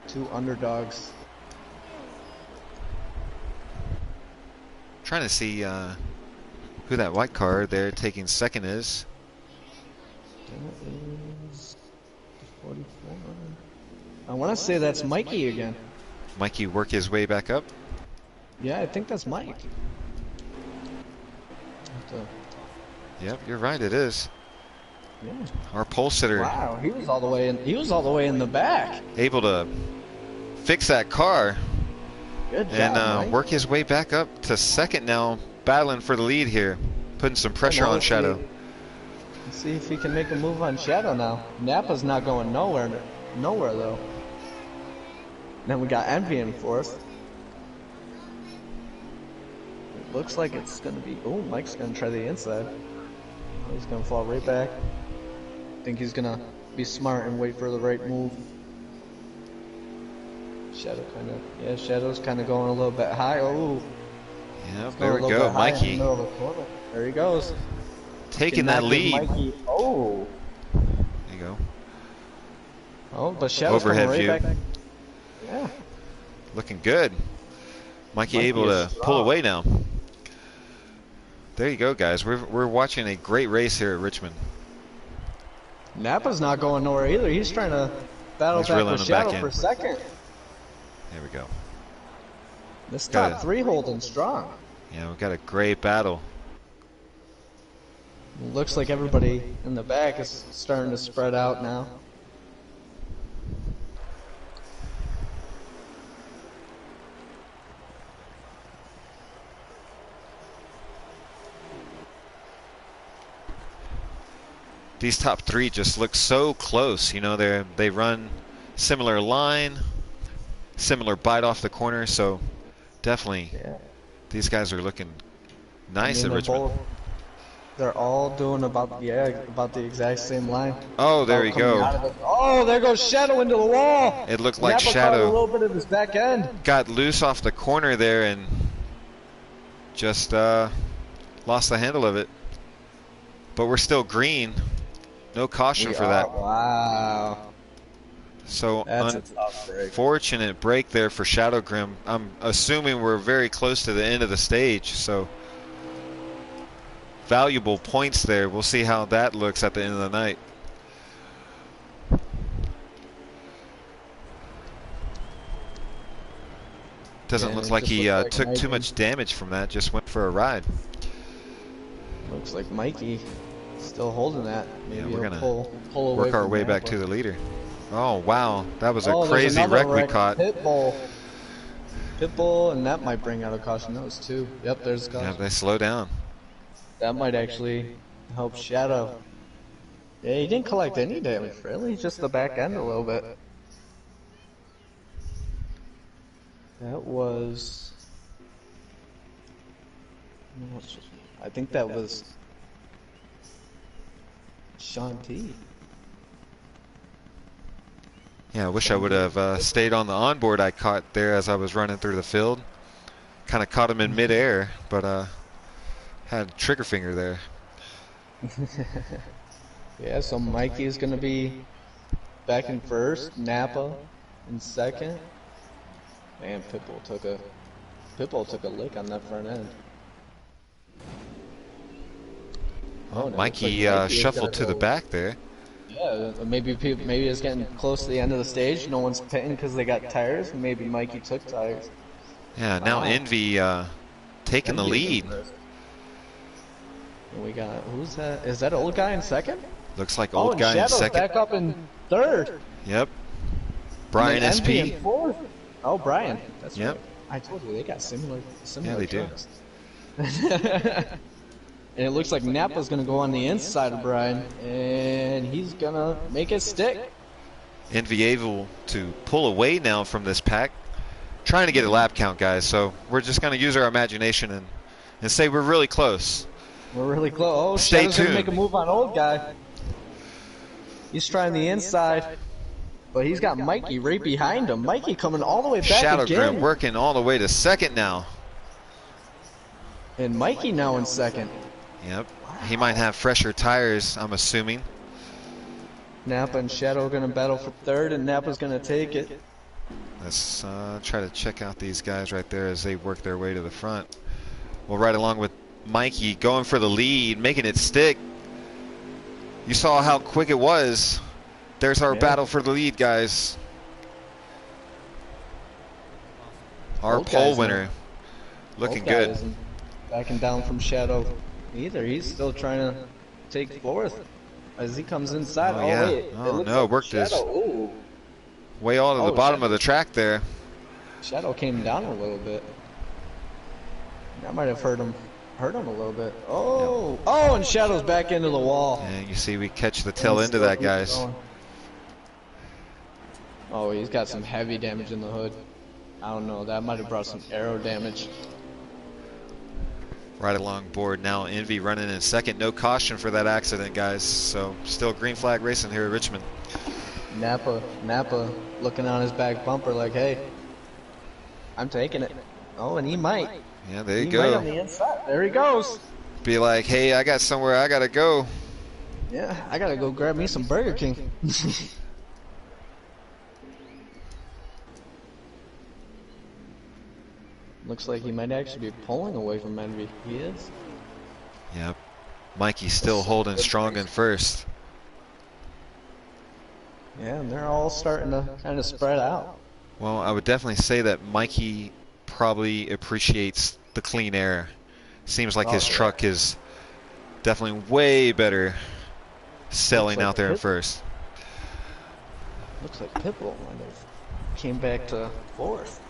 Two underdogs. Trying to see who that white car there taking second is. That is 44. I want to say that's Mikey again. Mikey work his way back up. Yeah, I think that's Mike. Yep, you're right, it is. Yeah. Our pole sitter Wow, he was all the way in. He was all the way in the back. able to fix that car Good job, and Mike. work his way back up to second now, battling for the lead here, putting some pressure on Shadow. Let's see if he can make a move on Shadow now. Napa's not going nowhere though. Then we got Envy in fourth. It looks like it's gonna be. Oh, Mike's gonna try the inside. Oh, he's gonna fall right back. I think he's gonna be smart and wait for the right move. Shadow's kind of going a little bit high. Oh, Yep, going there a we little go, bit high in the Mikey middle of the corner. There he goes. taking Cannot that give lead. Mikey. Oh, There you go. oh, but Shadow's Overhead coming right view. back. Yeah. Looking good. Mikey Mikey able is to pull strong. away now. There you go, guys. We're watching a great race here at Richmond. Napa's not going nowhere either. He's trying to battle He's back reeling with him back Shadow in. for second. There we go. This Got top it. three holding strong. Yeah, we've got a great battle. Looks like everybody in the back is starting to spread out now. These top three just look so close. You know, they run similar line, similar bite off the corner. So definitely, Yeah. these guys are looking nice at they're Richmond. they're all doing about the exact same line. Oh, there we About coming go. out of it. Oh, there goes Shadow into the wall. It looked like Napa caught a Shadow little bit of his back end. got loose off the corner there and just lost the handle of it. But we're still green. No caution for that. Wow. So That's a tough break. unfortunate break there for Shadow Grim. I'm assuming we're very close to the end of the stage. So valuable points there. We'll see how that looks at the end of the night. Doesn't Yeah, look it like just he looks like took too Mikey. much damage from that. Just went for a ride. Looks like Mikey still holding that. Yeah, Maybe we're he'll gonna pull away work our from way back Napa. to the leader. Oh wow, that was a Oh, there's crazy another wreck we wreck. caught. Pitbull, and that might bring out a caution. That was two. Yep, there's a Yeah, caution. they slow down. That might actually help Shadow. Yeah, he didn't collect any damage, really. Just the back end a little bit. That was... I think that was... Sean T. Yeah, I wish I would have stayed on the onboard I caught there as I was running through the field. Kind of caught him in midair, but had a trigger finger there. Yeah, so Mikey is going to be back in first, Napa in second. Man, Pitbull took a lick on that front end. Well, no, Mikey, Mikey is shuffled gonna to the go- back there. Yeah, maybe it's getting close to the end of the stage. No one's pitting because they got tires. Maybe Mikey took tires. Yeah, now Wow. Envy taking the Envy is lead. impressive. And we got, who's that? Is that old guy in second? Looks like Oh, old and guy in Shadow's second. back up in third. Yep. Brian And then Envy SP. in fourth. Oh, Brian. That's Yep. right. I told you they got similar Yeah, they do. trucks. And it looks like Napa's gonna go on the inside of Brian, and he's gonna make it stick. Envy able to pull away now from this pack. Trying to get a lap count, guys. So we're just going to use our imagination and say we're really close. We're really close. Oh, Stay Shadow's gonna tuned. make a move on old guy. He's trying the inside, but he's got Mikey right behind him. Mikey coming all the way back Shadow again. Grim working all the way to second now. And Mikey now in second. Yep. He might have fresher tires, I'm assuming. Napa and Shadow are gonna battle for third, and Napa's gonna take it. Let's try to check out these guys right there as they work their way to the front. We'll ride along with Mikey going for the lead, making it stick. You saw how quick it was. There's our battle for the lead, guys. Our Old pole guy's winner. Old Looking guy good. isn't backing down from Shadow either. He's still trying to take fourth as he comes inside. Oh, yeah. Wait, Oh, looks no, like worked his Shadow. Ooh. way all to the Oh, bottom Shadow. of the track there. Shadow came down a little bit. That might have hurt him a little bit. Oh, oh, and Shadow's back into the wall. And you see we catch the tail And end of still that, keeps guys. going. Oh, he's got some heavy damage in the hood. I don't know, that might have brought some aero damage. Right along board now. Envy running in second. No caution for that accident, guys. So still green flag racing here at Richmond. Napa looking on his back bumper like, hey, I'm taking it. Oh, and he might. Yeah, there you He might on go. the inside. There he goes. Be like, hey, I got somewhere I gotta go. Yeah, I gotta go grab me some Burger King. Looks like he might actually be pulling away from Envy. He is. Yep. Mikey's still holding strong in first. Yeah, and they're all starting to kind of spread out. Well, I would definitely say that Mikey probably appreciates the clean air. Seems like his Oh, yeah. truck is definitely way better selling like out there in Pit- first. Looks like Pitbull might have came back to fourth.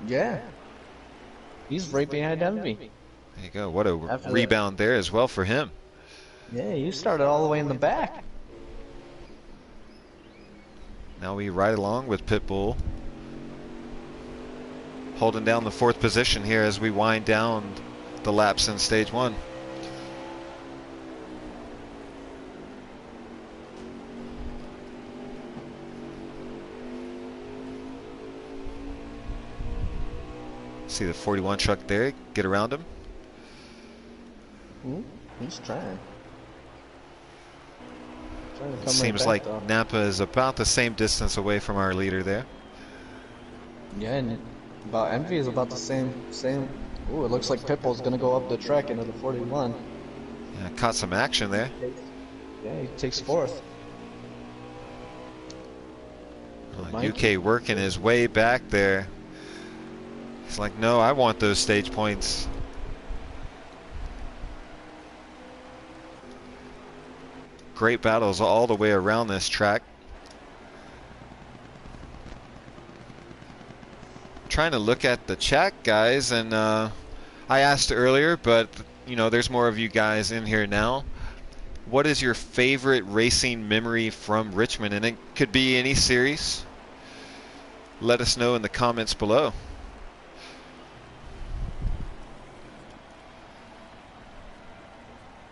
Yeah. He's right behind Envy. There you go. What a After that- rebound there as well for him. Yeah, you started all the way in the back. Now we ride along with Pitbull, holding down the fourth position here as we wind down the laps in stage one. See the 41 truck there, get around him. Ooh, he's trying. Trying to come Seems right like back, though. Napa is about the same distance away from our leader there. Yeah, and about Envy is about the same. Ooh, it looks like Pitbull's gonna go up the track into the 41. Yeah, caught some action there. Yeah, he takes fourth. UK working his way back there. He's like, no, I want those stage points. Great battles all the way around this track. Trying to look at the chat, guys, and I asked earlier, but you know, there's more of you guys in here now. What is your favorite racing memory from Richmond? And it could be any series. Let us know in the comments below.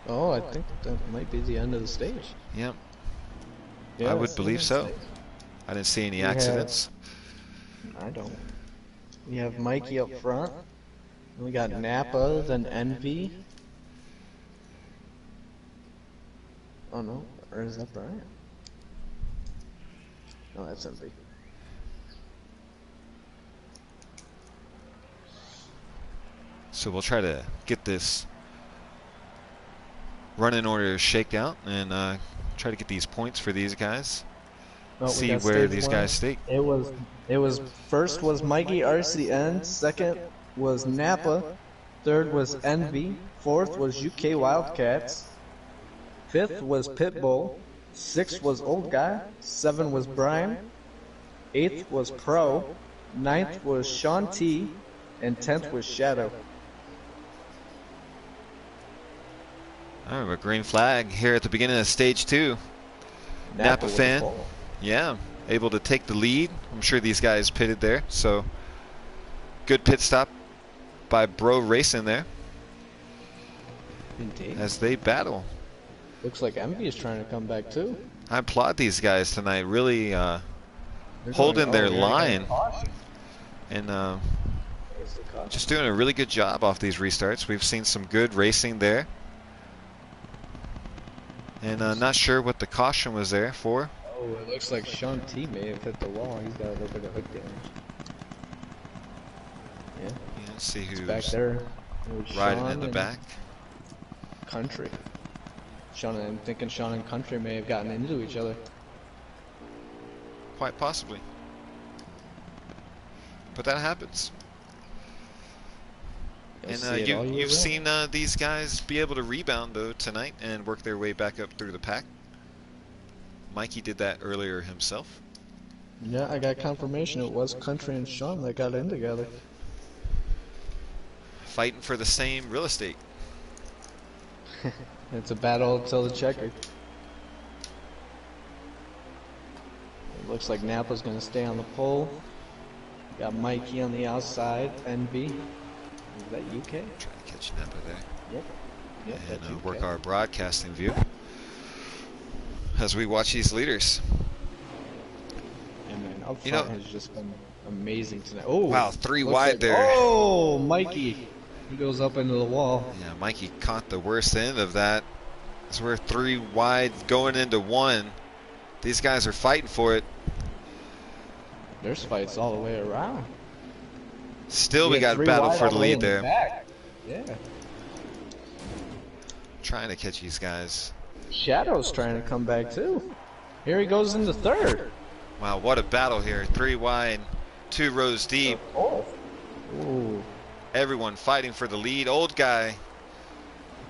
Oh, I think that might be the end of the stage. Yep. Yeah, I would believe so. I didn't see any accidents. I don't. We have Mikey up front. We got Napa, then Envy. Oh no, or is that Brian? No, that's Envy. So we'll try to get this running order shaked out and try to get these points for these guys. Oh, See where these guys stake. It was first was Mikey RCN, second was Napa, third was Envy, fourth was UK Wildcats, fifth was Pitbull, sixth was Old Guy, seven was Brian, eighth was Pro, ninth was Sean T, and 10th was Shadow. All right, a green flag here at the beginning of stage 2. Napa fan, yeah, able to take the lead. I'm sure these guys pitted there, so good pit stop by Bro Racing there. Indeed. As they battle. Looks like Envy is trying to come back too. I applaud these guys tonight, really holding their line and just doing a really good job off these restarts. We've seen some good racing there. And not sure what the caution was there for. Oh, it looks like Sean T may have hit the wall. He's got a little bit of hook damage. Yeah. Yeah, let's see who's back there. riding in the back. Country. I'm thinking Sean and Country may have gotten into each other. Quite possibly. But that happens. And you've seen these guys be able to rebound though tonight and work their way back up through the pack. Mikey did that earlier himself. Yeah, I got confirmation it was Country and Sean that got in together. Fighting for the same real estate. It's a battle till the checker. It looks like Napa's gonna stay on the pole. Got Mikey on the outside, Envy. Is that UK? Trying to catch Napa there. Yep, And work our broadcasting view as we watch these leaders. And man, up front has just been amazing tonight. Oh, wow, 3 wide there. Oh, Mikey. He goes up into the wall. Yeah, Mikey caught the worst end of that. So we're 3 wide going into 1. These guys are fighting for it. There's fights all the way around. Still, we got a battle for the lead there. Yeah. Trying to catch these guys. Shadow's trying to come back too. Here he goes into third. Wow, what a battle here. 3 wide, 2 rows deep. Oh. Ooh. Everyone fighting for the lead. Old Guy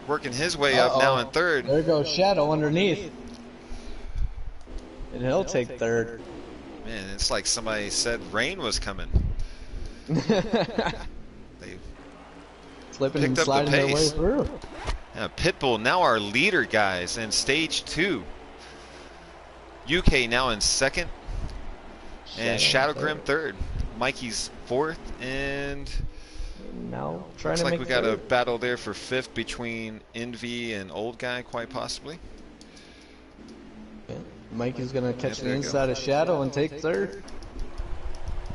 working his way up now in third. There goes Shadow underneath. And he'll take third. Man, it's like somebody said rain was coming. They Flipping and picked up the sliding their way pace. through. Yeah, Pitbull now our leader, guys, in stage 2. UK now in second. And Shadowgrim third. Mikey's fourth. And now trying looks to like make we got third. a battle there for fifth between Envy and Old Guy, quite possibly. Yeah. Mikey's gonna catch the there you inside of Shadow and take third.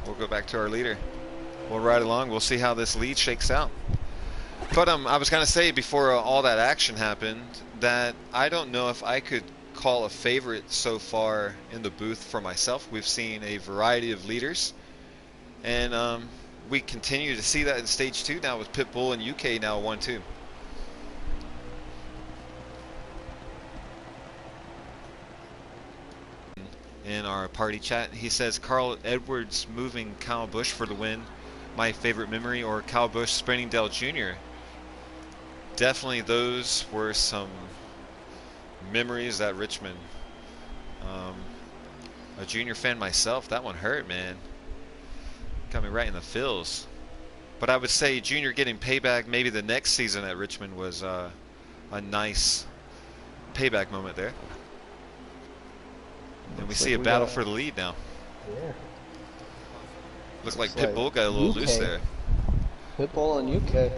We'll go back to our leader. We'll ride along. We'll see how this lead shakes out. But I was going to say before all that action happened that I don't know if I could call a favorite so far in the booth for myself. We've seen a variety of leaders. And we continue to see that in stage 2 now with Pitbull and UK now 1-2. in our party chat. He says Carl Edwards moving Kyle Busch for the win. My favorite memory, or Kyle Busch sprinting Dale Jr. Definitely those were some memories at Richmond. A Junior fan myself, that one hurt, man. Got me right in the feels. But I would say Junior getting payback maybe the next season at Richmond was a nice payback moment there. And we see a battle for the lead now. Yeah. Looks like Pitbull got a little loose there. Pitbull and UK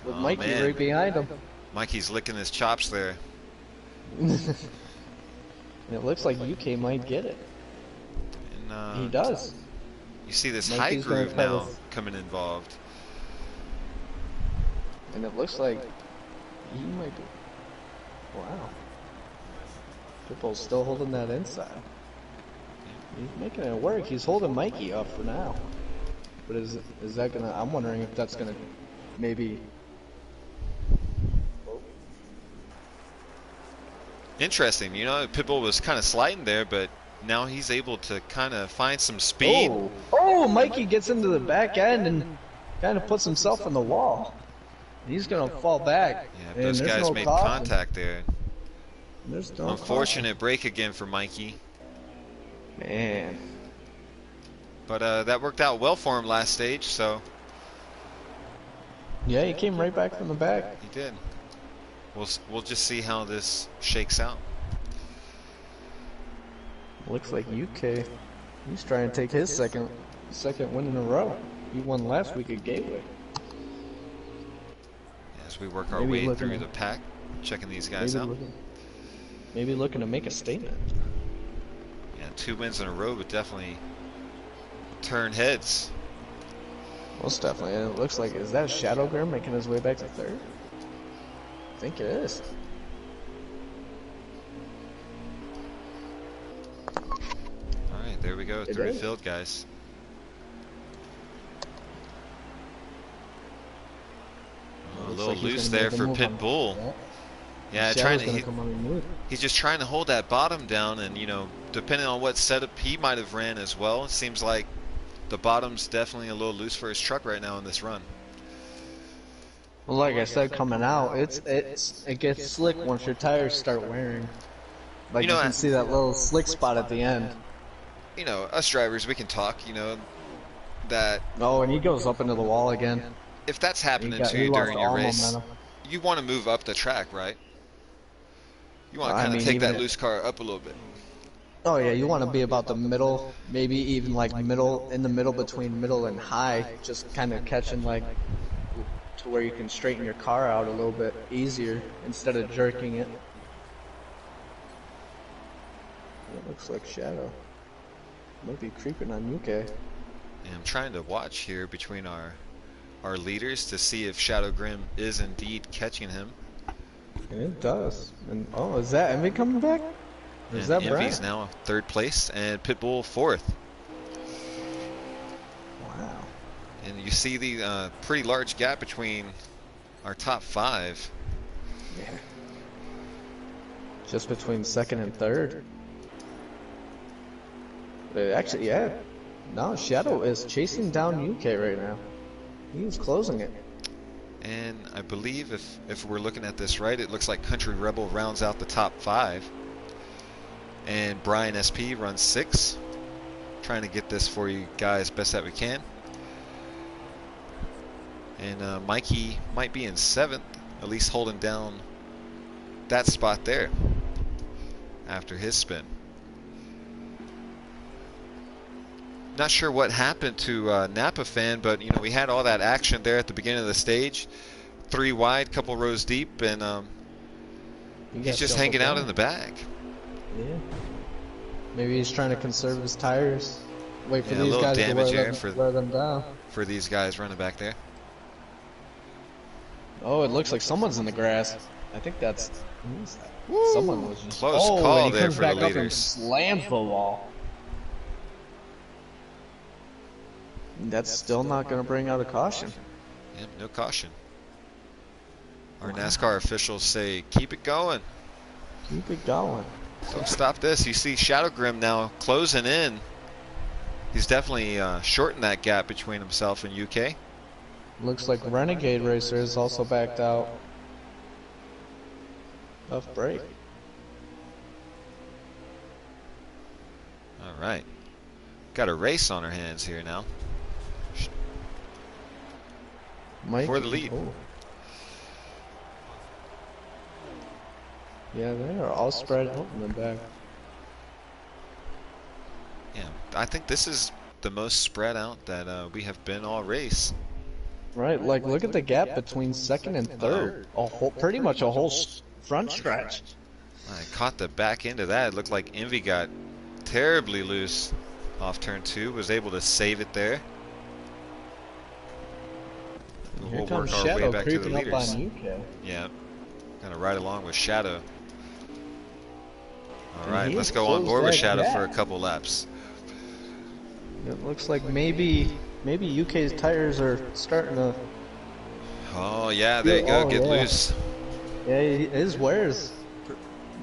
with Mikey man. right behind him. Mikey's licking his chops there. It looks like UK might get it. And, he does. You see this Mikey's high groove gonna now coming involved. And it looks like he might be. Wow. Pitbull's still holding that inside. He's making it work. He's holding Mikey up for now. But is that gonna? I'm wondering if that's gonna maybe. Interesting. You know, Pitbull was kind of sliding there, but now he's able to kind of find some speed. Oh, Mikey gets into the back end and kind of puts himself in the wall. He's gonna fall back. Yeah, those guys no made caution. contact there. There's no Unfortunate break again for Mikey. Man. But that worked out well for him last stage, so. Yeah, he came right back from the back. He did. We'll just see how this shakes out. Looks like UK. He's trying to take his second win in a row. He won last week at Gateway. As we work our way through the pack, checking these guys out. Maybe looking to make a statement. Yeah, 2 wins in a row would definitely turn heads. Most definitely. And it looks like, is that Shadow Girl making his way back to third? I think it is. Alright, there we go. Through the field, guys. A little loose there for Pitbull. Yeah, he's just trying to hold that bottom down, and you know, depending on what setup he might have ran as well, it seems like the bottom's definitely a little loose for his truck right now in this run. Well, like I said, coming out, it gets slick once your tires start wearing. Like you can see that little slick spot at the end. You know, us drivers, we can talk. You know that. Oh, and he goes up into the wall again. If that's happening to you during your race, you want to move up the track, right? You want to kind of take that loose car up a little bit. Oh yeah, you want to be about the middle, maybe even like in the middle between middle and high, just kind of catching like to where you can straighten your car out a little bit easier instead of jerking it. It looks like Shadow might be creeping on UK. And I'm trying to watch here between our leaders to see if Shadow Grim is indeed catching him. And it does. And oh, is that Envy coming back? Or is that Envy's now 3rd place and Pitbull 4th. Wow. And you see the pretty large gap between our top 5. Yeah. Just between 2nd and 3rd. Actually, yeah. No, Shadow is chasing down UK right now. He's closing it. And I believe if we're looking at this right, it looks like Country Rebel rounds out the top 5. And Brian SP runs 6. Trying to get this for you guys best that we can. And Mikey might be in 7th, at least holding down that spot there after his spin. Not sure what happened to Napa Fan, but you know, we had all that action there at the beginning of the stage. 3 wide, couple rows deep, and he's just hanging out in the back. Yeah. Maybe he's trying to conserve his tires. Wait for a these little guys damage to wear them down. For these guys running back there. Oh, it looks like someone's in the grass. I think that's Woo! Someone was just close call and he there comes for back the up and leaders. slams the wall. That's still not going to bring out a caution. Yep, no caution. Our NASCAR officials say, keep it going. Keep it going. Don't stop this. You see Shadow Grim now closing in. He's definitely shortened that gap between himself and UK. Looks like Renegade Racer is also backed out. Tough break. All right. Got a race on our hands here now. For the lead. Oh. Yeah, they are all spread out in the back. Yeah, I think this is the most spread out that we have been all race. Right, like look at the gap between second and third. A whole, pretty much a whole front stretch. I caught the back end of that. It looked like Envy got terribly loose off turn 2. Was able to save it there. Here We'll comes work our way Shadow back to the creeping up leaders. on UK. Yeah, gonna ride along with Shadow. All And right, he let's go on closed board with that Shadow gap. for a couple laps. It looks like maybe UK's tires are starting to. Oh yeah, there you go. Oh, Get yeah. loose. Yeah, his wear's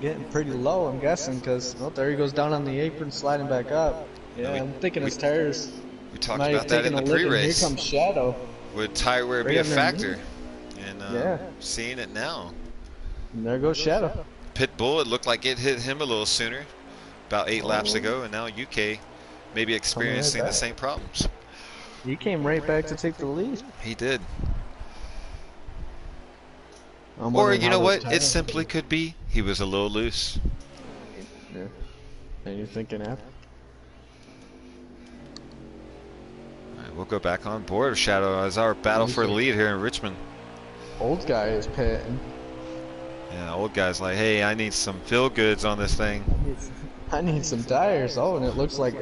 getting pretty low, I'm guessing, because oh, there he goes down on the apron, sliding back up. Yeah, I'm thinking his tires We talked might have about that in taken the a lick, and here pre-race. comes Shadow. Would tire wear be Right a factor? And Yeah. seeing it now. And there goes Shadow. Pit Bull, it looked like it hit him a little sooner, about 8 laps ago, and now UK maybe experiencing the back. same problems. He came right back to take the lead. He did. I'm Or wondering you how know those what? It tires- simply could be he was a little loose. Yeah. And you're thinking after. All right, we'll go back on board with Shadow as our battle for the lead here in Richmond. Old guy is pitting. Yeah, old guy's like, hey, I need some feel goods on this thing. I need some tires. Oh, and it looks like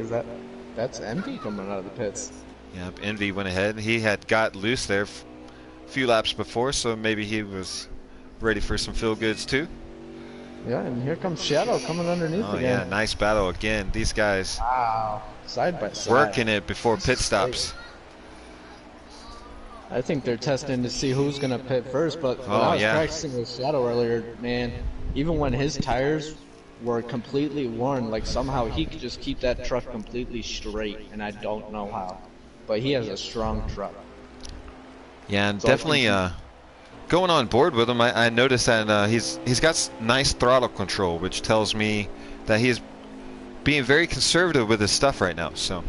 that's Envy coming out of the pits. Yeah, Envy went ahead. He had got loose there a few laps before, so maybe he was ready for some feel goods too. Yeah, and here comes Shadow coming underneath Oh again. yeah, nice battle again. These guys Wow. Side by side. working it before pit stops. I think they're testing to see who's going to pit first, but when I was practicing with Shadow earlier, man, even when his tires were completely worn, like somehow he could just keep that truck completely straight, and I don't know how. But he has a strong truck. Yeah, and So definitely going on board with him, I noticed that he's got nice throttle control, which tells me that he's being very conservative with his stuff right now. So,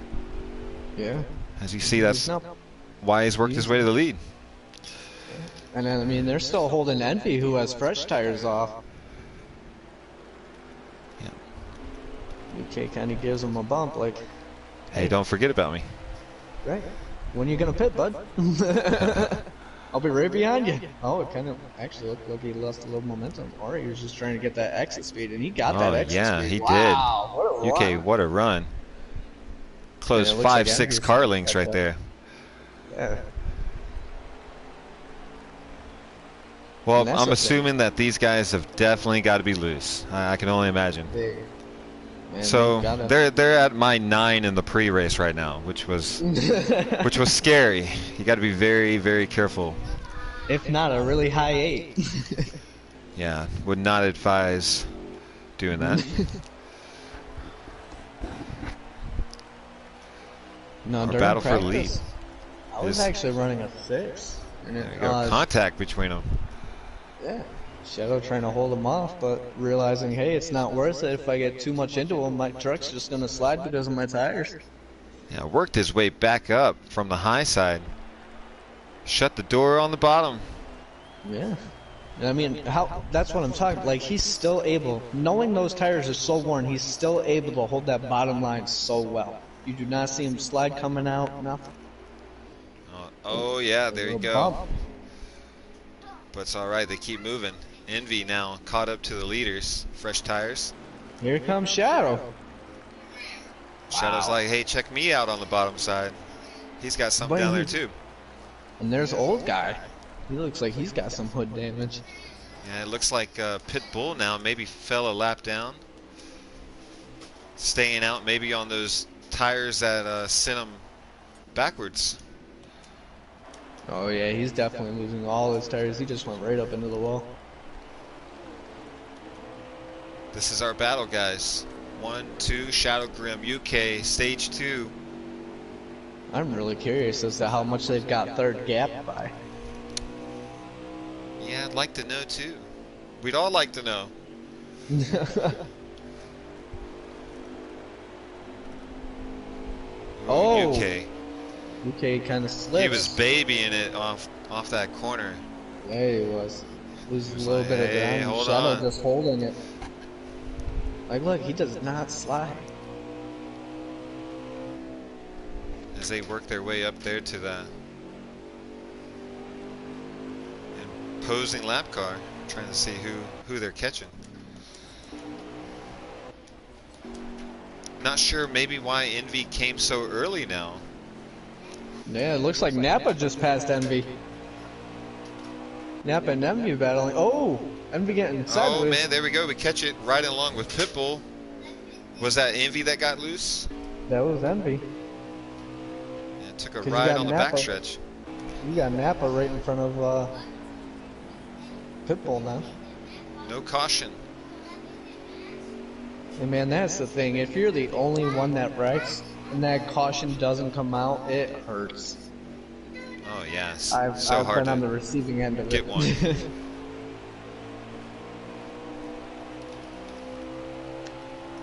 Yeah. as you see, that's why he's worked his way to the lead. And then, I mean, they're still holding Envy, who has fresh tires off. Yeah. UK kind of gives him a bump, like, Hey, don't forget about me. right? When you gonna pit, bud? I'll be right behind you. Oh, it kind of actually looked like he lost a little momentum, or he was just trying to get that exit speed, and he got that exit yeah, speed. he Wow, what a did. run. UK, what a run. Close Yeah, it looks 5, like 6 Envy's car links right catch up. there. Yeah. Well, And that's I'm the assuming that these guys have definitely got to be loose. I can only imagine. Man, So they they're at my 9 in the pre-race right now, which was scary. You got to be very, very careful. if not a really high 8. Yeah, would not advise doing that. No, Our during battle for practice, the lead I was is- actually running a 6. And There you go. Contact between them. yeah, Shadow trying to hold him off, but realizing, hey, it's not worth it. If I get too much into him, my truck's just gonna slide because of my tires. Yeah, worked his way back up from the high side. Shut the door on the bottom. Yeah. And I mean, that's what I'm talking. Like, he's still able, knowing those tires are so worn, he's still able to hold that bottom line so well. You do not see him slide coming out, nothing. Oh yeah, there you go. Bump. But it's all right. They keep moving. Envy now caught up to the leaders. Fresh tires. Here comes Shadow. Shadow's like, hey, check me out on the bottom side. He's got something down there too. And there's old guy. He looks like he's got some hood damage. Yeah, it looks like Pit Bull now maybe fell a lap down. Staying out maybe on those tires that sent him backwards. Oh yeah, he's definitely losing all his tires. He just went right up into the wall. This is our battle, guys. 1, 2, Shadow Grim, UK, stage 2. I'm really curious as to how much they've got third gap by. Yeah, I'd like to know too. We'd all like to know. Oh, UK. UK kind of slipped. He was babying it off that corner. Yeah, he was. Loses a was little like, bit of hey, ground. hold Shadow on. just holding it. Like, look, he does not slide. As they work their way up there to the imposing lap car, trying to see who they're catching. Not sure maybe why Envy came so early now. Yeah, it looks like Napa just passed Envy. Napa and Envy battling. Oh, Envy getting sideways. Oh man, there we go. We catch it right along with Pitbull. Was that Envy that got loose? That was Envy. Yeah, it took a 'Cause you ride got on the Napa. backstretch. You got Napa right in front of Pitbull now. No caution. And man, that's the thing. If you're the only one that wrecks and that caution doesn't come out, it hurts. Oh yes, I've hard been to on the receiving end of get it. one.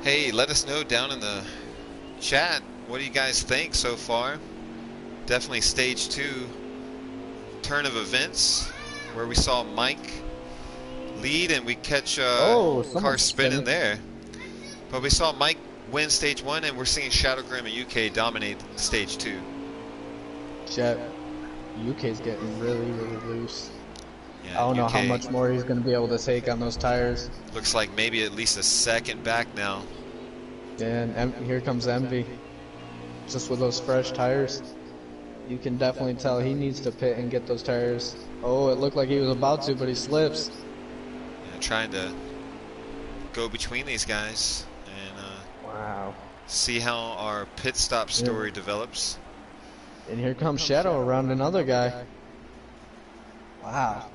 Hey, let us know down in the chat, what do you guys think so far? Definitely stage 2 turn of events where we saw Mike lead and we catch car someone's spinning spinning. there. But we saw Mike win stage 1 and we're seeing Shadow Grim and UK dominate stage 2. Jet, UK's getting really, really loose. Yeah, I don't know how UK much more he's going to be able to take on those tires. looks like maybe at least a second back now. And here comes Envy. Just with those fresh tires. You can definitely tell he needs to pit and get those tires. Oh, it looked like he was about to, but he slips. Yeah, trying to go between these guys and Wow. see how our pit stop story develops. And here comes Shadow around another guy. Wow.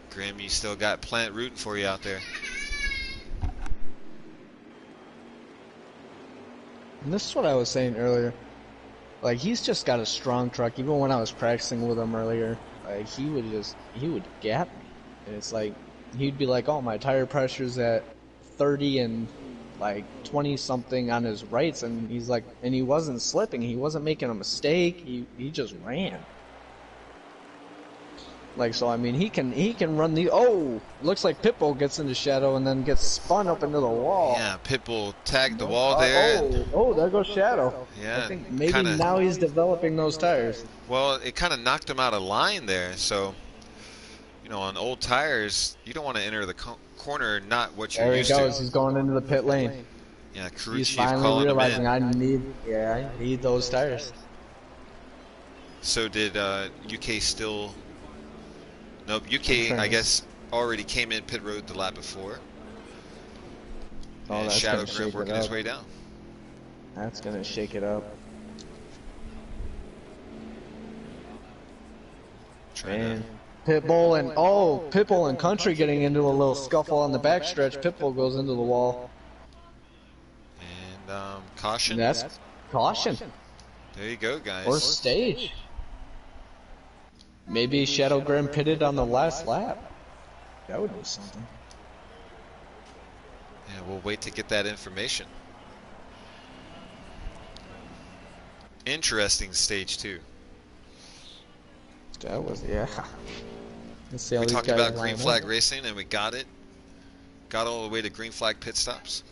Grim, you still got Plant rooting for you out there. And this is what I was saying earlier. Like, he's just got a strong truck. Even when I was practicing with him earlier, like, he would gap me. And it's like, he'd be like, oh, my tire pressure's at 30 and like 20 something on his rights. And he's like, and he wasn't slipping. He wasn't making a mistake. He just ran. Like, so I mean, he can run the. Oh, looks like Pitbull gets into Shadow and then gets spun up into the wall. Yeah, Pitbull tagged the wall there. There goes Shadow. Yeah, I think maybe kinda, now he's developing those tires. well, it kind of knocked him out of line there. So, you know, on old tires, you don't want to enter the corner not what you're There he used goes. to. He's going into the pit lane. Yeah, crew He's chief finally calling him realizing in. I need those tires. So did UK still? Nope, UK I guess already came in pit road the lap before. Oh, And that's Shadow gonna Grim shake working it his up. way down. That's gonna shake it up. Trying Pitbull and Country getting into a little scuffle on the backstretch. Pitbull goes into the wall. and caution. And that's caution There you go, guys. or stage. Maybe Shadow Grim pitted on the last lap. That would be something. Yeah, we'll wait to get that information. Interesting stage 2. That was Let's see how We these talked guys about green line flag up. racing and we got it. Got all the way to green flag pit stops.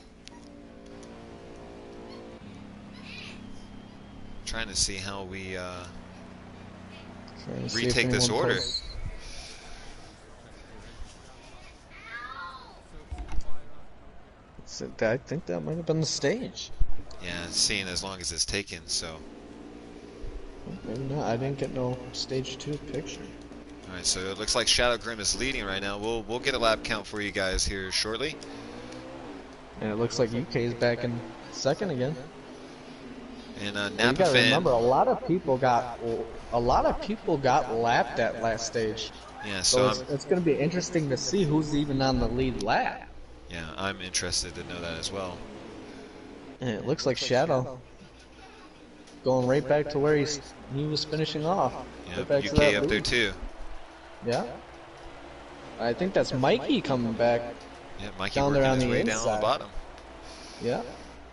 Trying to see how we Trying to see if retake this anyone order. posts- I think that might have been the stage. Yeah, seeing as long as it's taken, so. Maybe not. I didn't get no stage 2 picture. Alright, so it looks like Shadow Grim is leading right now. We'll get a lap count for you guys here shortly. And it looks like UK is back in second again. And Well, you Napa gotta fan. remember, a lot of people got lapped at last stage. Yeah, So so it's going to be interesting to see who's even on the lead lap. yeah, I'm interested to know that as well. And it looks like Shadow going right back to where he was finishing off. Yeah, Right back to UK that up there lead. too. Yeah. I think that's Mikey coming back. Yeah, Mikey Down there working on his the way down on the inside. bottom. Yeah.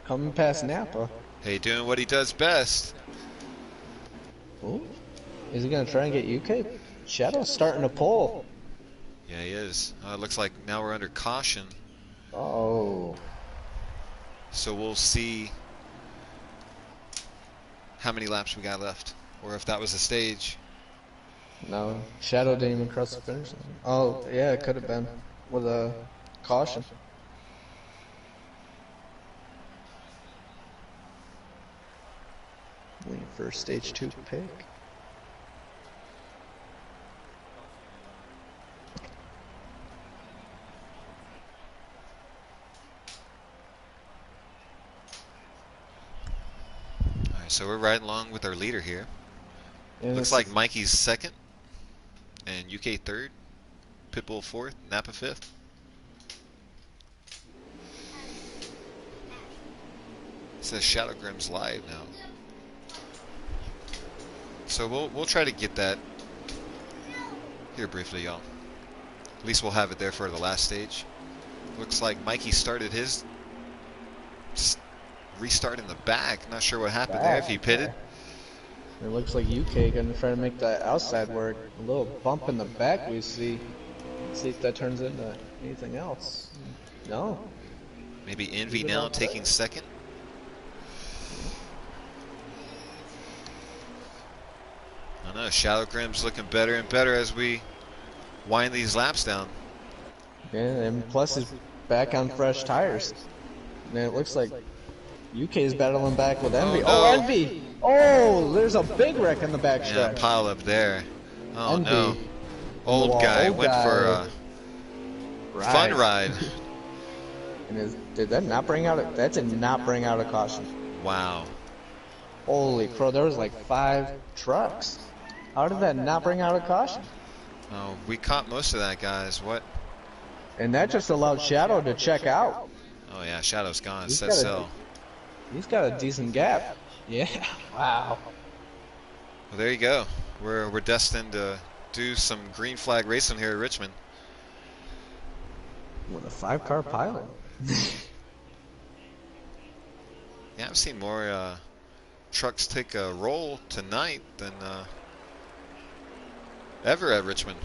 Coming past Napa. Hey, doing what he does best. Ooh. Is he going to try and get UK? Shadow's starting to pull. Yeah, he is. Looks like now we're under caution. Oh. So we'll see how many laps we got left, or if that was a stage. No, Shadow didn't even cross the finish line. Oh, yeah, it could have been with a caution. Waiting for stage 2 pick. Alright, so we're riding along with our leader here. And Looks like Mikey's second, and UK third, Pitbull fourth, Napa fifth. It says Shadow Grimm's live now. So we'll try to get that here briefly, y'all. At least we'll have it there for the last stage. Looks like Mikey started his restart in the back. Not sure what happened there, if he pitted. It looks like UK gonna try to make that outside work. A little bump in the back we see. Let's see if that turns into anything else. No. Maybe Envy now taking second. I don't know, Shadow Grimm's looking better and better as we wind these laps down. Yeah, and plus he's back on fresh tires. And it looks like UK is battling back with Envy. Oh, no. Envy! Oh, there's a big wreck in the Yeah, backstretch. pile up there. Oh Envy. no. Old guy went for a fun ride. And did that not bring out that did not bring out a caution. Wow. Holy crow, there was like 5 trucks. How did that not bring out a caution? Oh, we caught most of that, guys. What? And that just allowed Shadow to check out. Oh yeah, Shadow's gone. He's Set got a- sail. He's got a decent gap. Yeah. Wow. Well, there you go. We're destined to do some green flag racing here at Richmond. With a 5-car pilot. Yeah, I've seen more trucks take a roll tonight than ever at Richmond.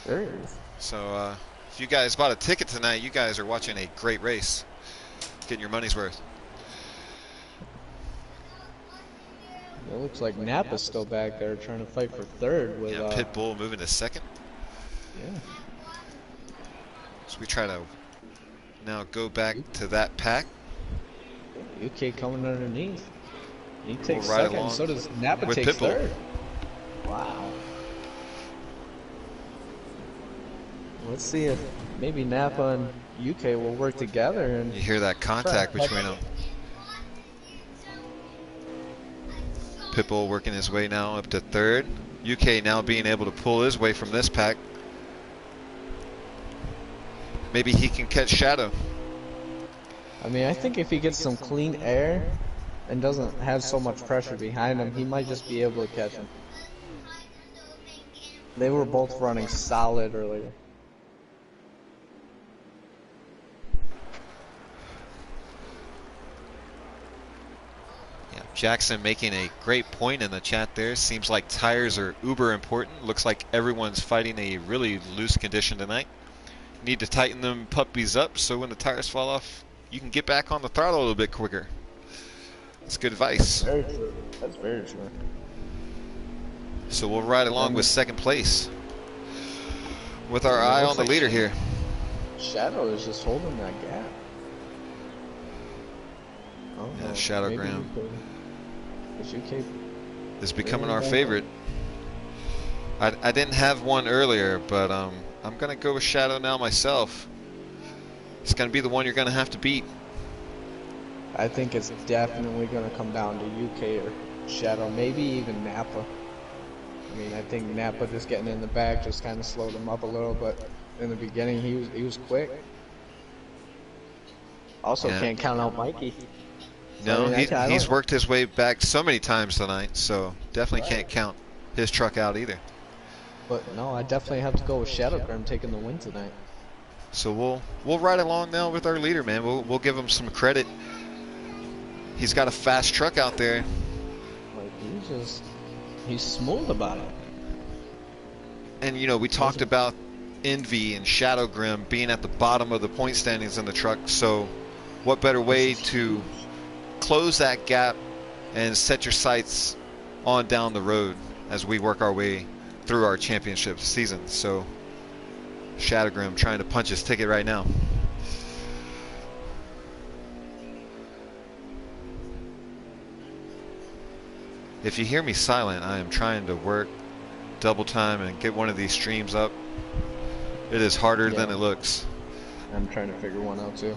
There he is. So if you guys bought a ticket tonight, you guys are watching a great race. Getting your money's worth. It looks like Napa's still back there trying to fight for third with Yeah, Pitbull moving to second. Yeah. So we try to now go back to that pack. UK coming underneath. He takes ride second, along so does Napa with takes Pitbull. third. Wow. Let's see if maybe Napa and UK will work together and You hear that contact between them. Pitbull working his way now up to third. UK now being able to pull his way from this pack. Maybe he can catch Shadow. I mean, I think if he gets some clean air and doesn't have so much pressure behind him, he might just be able to catch him. They were both running solid earlier. Yeah, Jackson making a great point in the chat there. Seems like tires are uber important. Looks like everyone's fighting a really loose condition tonight. Need to tighten them puppies up so when the tires fall off, you can get back on the throttle a little bit quicker. That's good advice. Very true. That's very true. So we'll ride along with second place with our eye on the leader here. Shadow is just holding that gap. Oh, Yeah, no, Shadow maybe Graham UK is becoming our favorite. I didn't have one earlier, but I'm going to go with Shadow now myself. It's going to be the one you're going to have to beat. I think it's definitely going to come down to UK or Shadow, maybe even Napa. I mean, I think Napa just getting in the back just kind of slowed him up a little, but in the beginning he was quick. Also, Yeah. can't count out Mikey. No, I mean, I he's don't- worked his way back so many times tonight, so definitely can't count his truck out either. But no, I definitely have to go with Shadow Grim taking the win tonight. So we'll ride along now with our leader, man. We'll give him some credit. He's got a fast truck out there. Like he's smooth about it. And you know, we talked about Envy and Shadow Grim being at the bottom of the point standings in the truck. So what better way to close that gap and set your sights on down the road as we work our way through our championship season. So Shadow Grim trying to punch his ticket right now. If you hear me silent, I am trying to work double time and get one of these streams up. It is harder than it looks. I'm trying to figure one out too.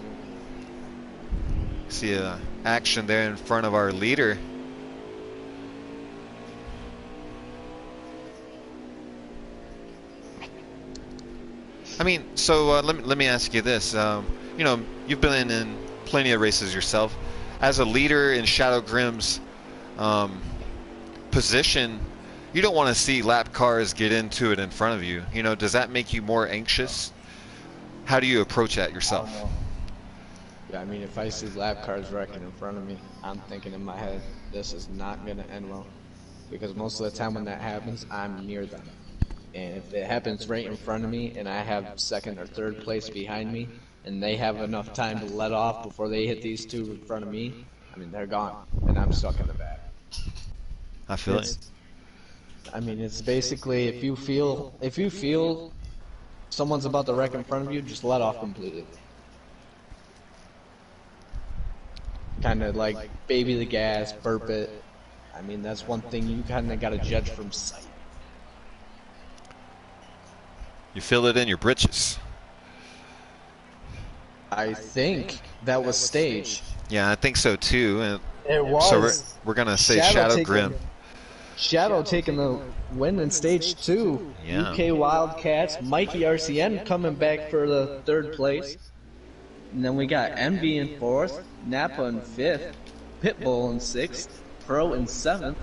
See a action there in front of our leader. I mean, so let me ask you this. You know, you've been in plenty of races yourself. As a leader in Shadow Grim's position, you don't want to see lap cars get into it in front of you. You know, does that make you more anxious? How do you approach that yourself? Yeah, I mean, if I see lap cars wrecking in front of me, I'm thinking in my head, this is not going to end well. Because most of the time when that happens, I'm near them. And if it happens right in front of me and I have second or third place behind me and they have enough time to let off before they hit these two in front of me, I mean, they're gone and I'm stuck in the back. I feel it. I mean, it's basically if you feel someone's about to wreck in front of you, just let off completely. Kind of like baby the gas, burp it. I mean, that's one thing you kind of got to judge from sight. You feel it in your britches. I think that was stage. Yeah, I think so too. And It was. so we're gonna say Shadow Grim. Shadow taking the win in stage 2. Yeah. UK Wildcats, Mikey RCN coming back for the third place. And then we got Envy in 4th, Napa in 5th, Pitbull in 6th, Pro in 7th,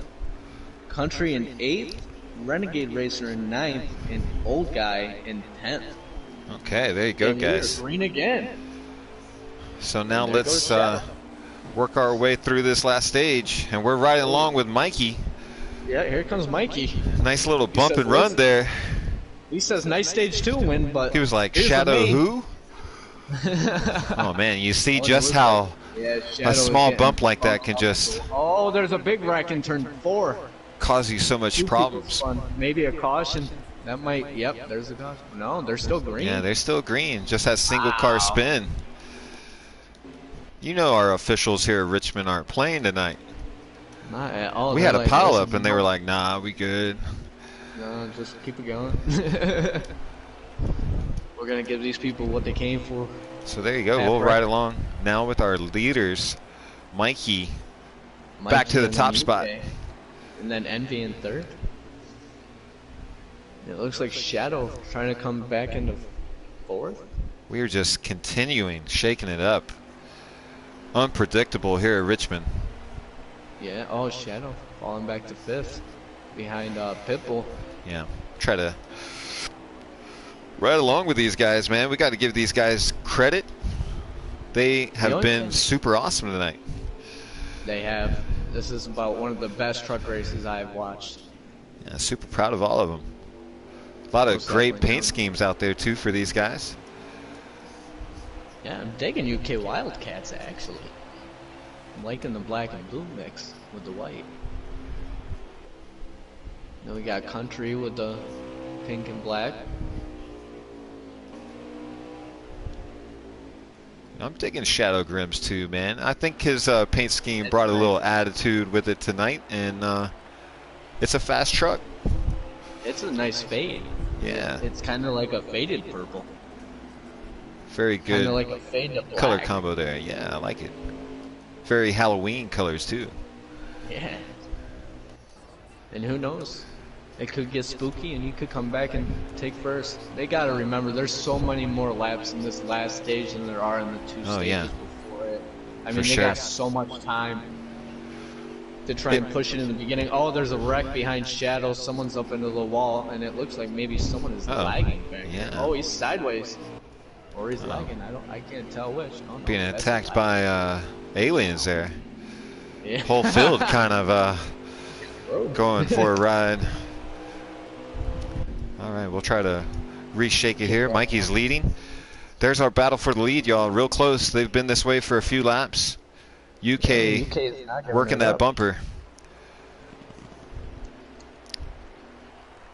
Country in 8th, Renegade Racer in 9th, and Old Guy in 10th. Okay, there you go, And guys. we're green again. So now And there goes let's Shadow. work our way through this last stage, and we're riding along with Mikey. Yeah, here comes Mikey. Nice little bump says, and run "Listen." there. He says nice stage 2 win, but He was like, here's the Shadow main- who? Oh man, you see Oh, just it how Yeah, Shadow a is small getting bump like that bumped can up. just Oh, there's a big wreck in turn 4. cause you so much Two problems. people's fun. Maybe a caution. That might. Yep, there's a caution. No, they're still green. Yeah, they're still green. Just that single car spin. You know our officials here at Richmond aren't playing tonight. Not at all. We They're had a like, pile listen, up and they were like, nah, we good. no, just keep it going. We're gonna give these people what they came for. So there you go. Half We'll right. ride along now with our leaders. Mikey back to the and top then spot. UK. And then Envy in 3rd. It looks like Shadow trying to come back into 4th. We are just continuing, shaking it up. Unpredictable here at Richmond. Yeah. Oh, Shadow falling back to 5th behind Pitbull. Yeah, try to ride along with these guys, man. We got to give these guys credit. They have only been thing- super awesome tonight. They have. This is about one of the best truck races I've watched. Yeah, super proud of all of them. A lot of Most great definitely, paint yeah. schemes out there too for these guys. Yeah, I'm digging UK Wildcats actually. I'm liking the black and blue mix with the white. Then we got Country with the pink and black. I'm digging Shadow Grims too, man. I think his paint scheme brought a little attitude with it tonight, and it's a fast truck. It's a nice fade. Yeah, It's kind of like a faded purple. very Kind good of like a fade to black. color combo there. Yeah, I like it. very Halloween colors too. Yeah. And who knows? It could get spooky and you could come back and take first. They gotta remember, there's so many more laps in this last stage than there are in the 2 Oh, stages yeah. before it. I For mean, they sure. got so much time to try and push it in the beginning. Oh, there's a wreck behind Shadow. Someone's up into the wall, and it looks like maybe someone is lagging back there. Yeah. Oh, he's sideways. Or he's lagging. I can't tell which. Oh, no, Being that's attacked lagging. by aliens there. Yeah. Whole field kind of going for a ride. All right, we'll try to reshake it here. Mikey's leading. There's our battle for the lead, y'all. Real close. They've been this way for a few laps. UK working that bumper.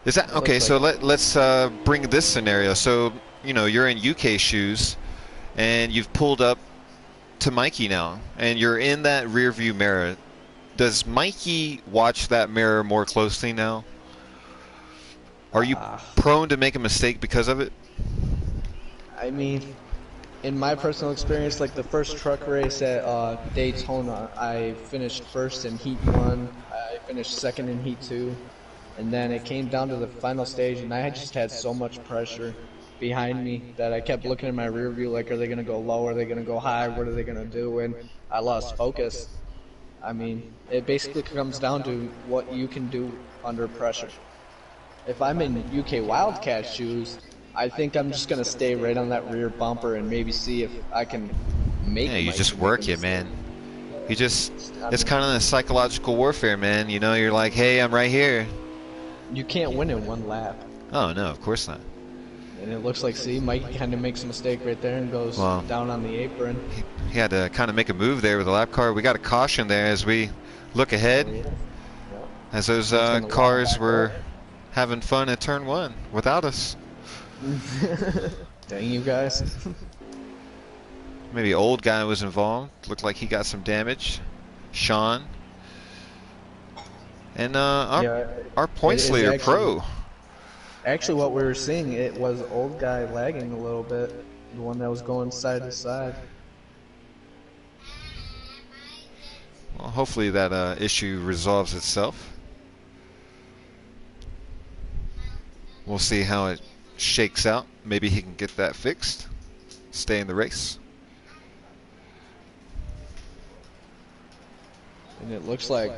Is that okay? So let's bring this scenario. So you know you're in UK shoes, and you've pulled up to Mikey now, and you're in that rear view mirror. Does Mikey watch that mirror more closely now? Are you prone to make a mistake because of it? I mean, in my personal experience, like the first truck race at Daytona, I finished first in Heat 1, I finished second in Heat 2, and then it came down to the final stage, and I just had so much pressure behind me that I kept looking in my rear view like, are they going to go low, are they going to go high, what are they going to do, and I lost focus. I mean, it basically comes down to what you can do under pressure. If I'm in UK Wildcat shoes, I think I'm just going to stay right on that rear bumper and maybe see if I can make it. Yeah, you just work it, man. You just, it's kind of a psychological warfare, man. You know, you're like, hey, I'm right here. You can't win in one lap. Oh, no, of course not. And it looks like, see, Mike kind of makes a mistake right there and goes down on the apron. He had to kind of make a move there with the lap car. We got a caution there as we look ahead. As those cars were having fun at turn 1 without us. Dang you guys. Maybe old guy was involved. Looked like he got some damage. Sean. And our points leader, Pro. Actually, what we were seeing, it was old guy lagging a little bit. The one that was going side to side. Well, hopefully that issue resolves itself. We'll see how it shakes out. Maybe he can get that fixed. Stay in the race. And it looks like...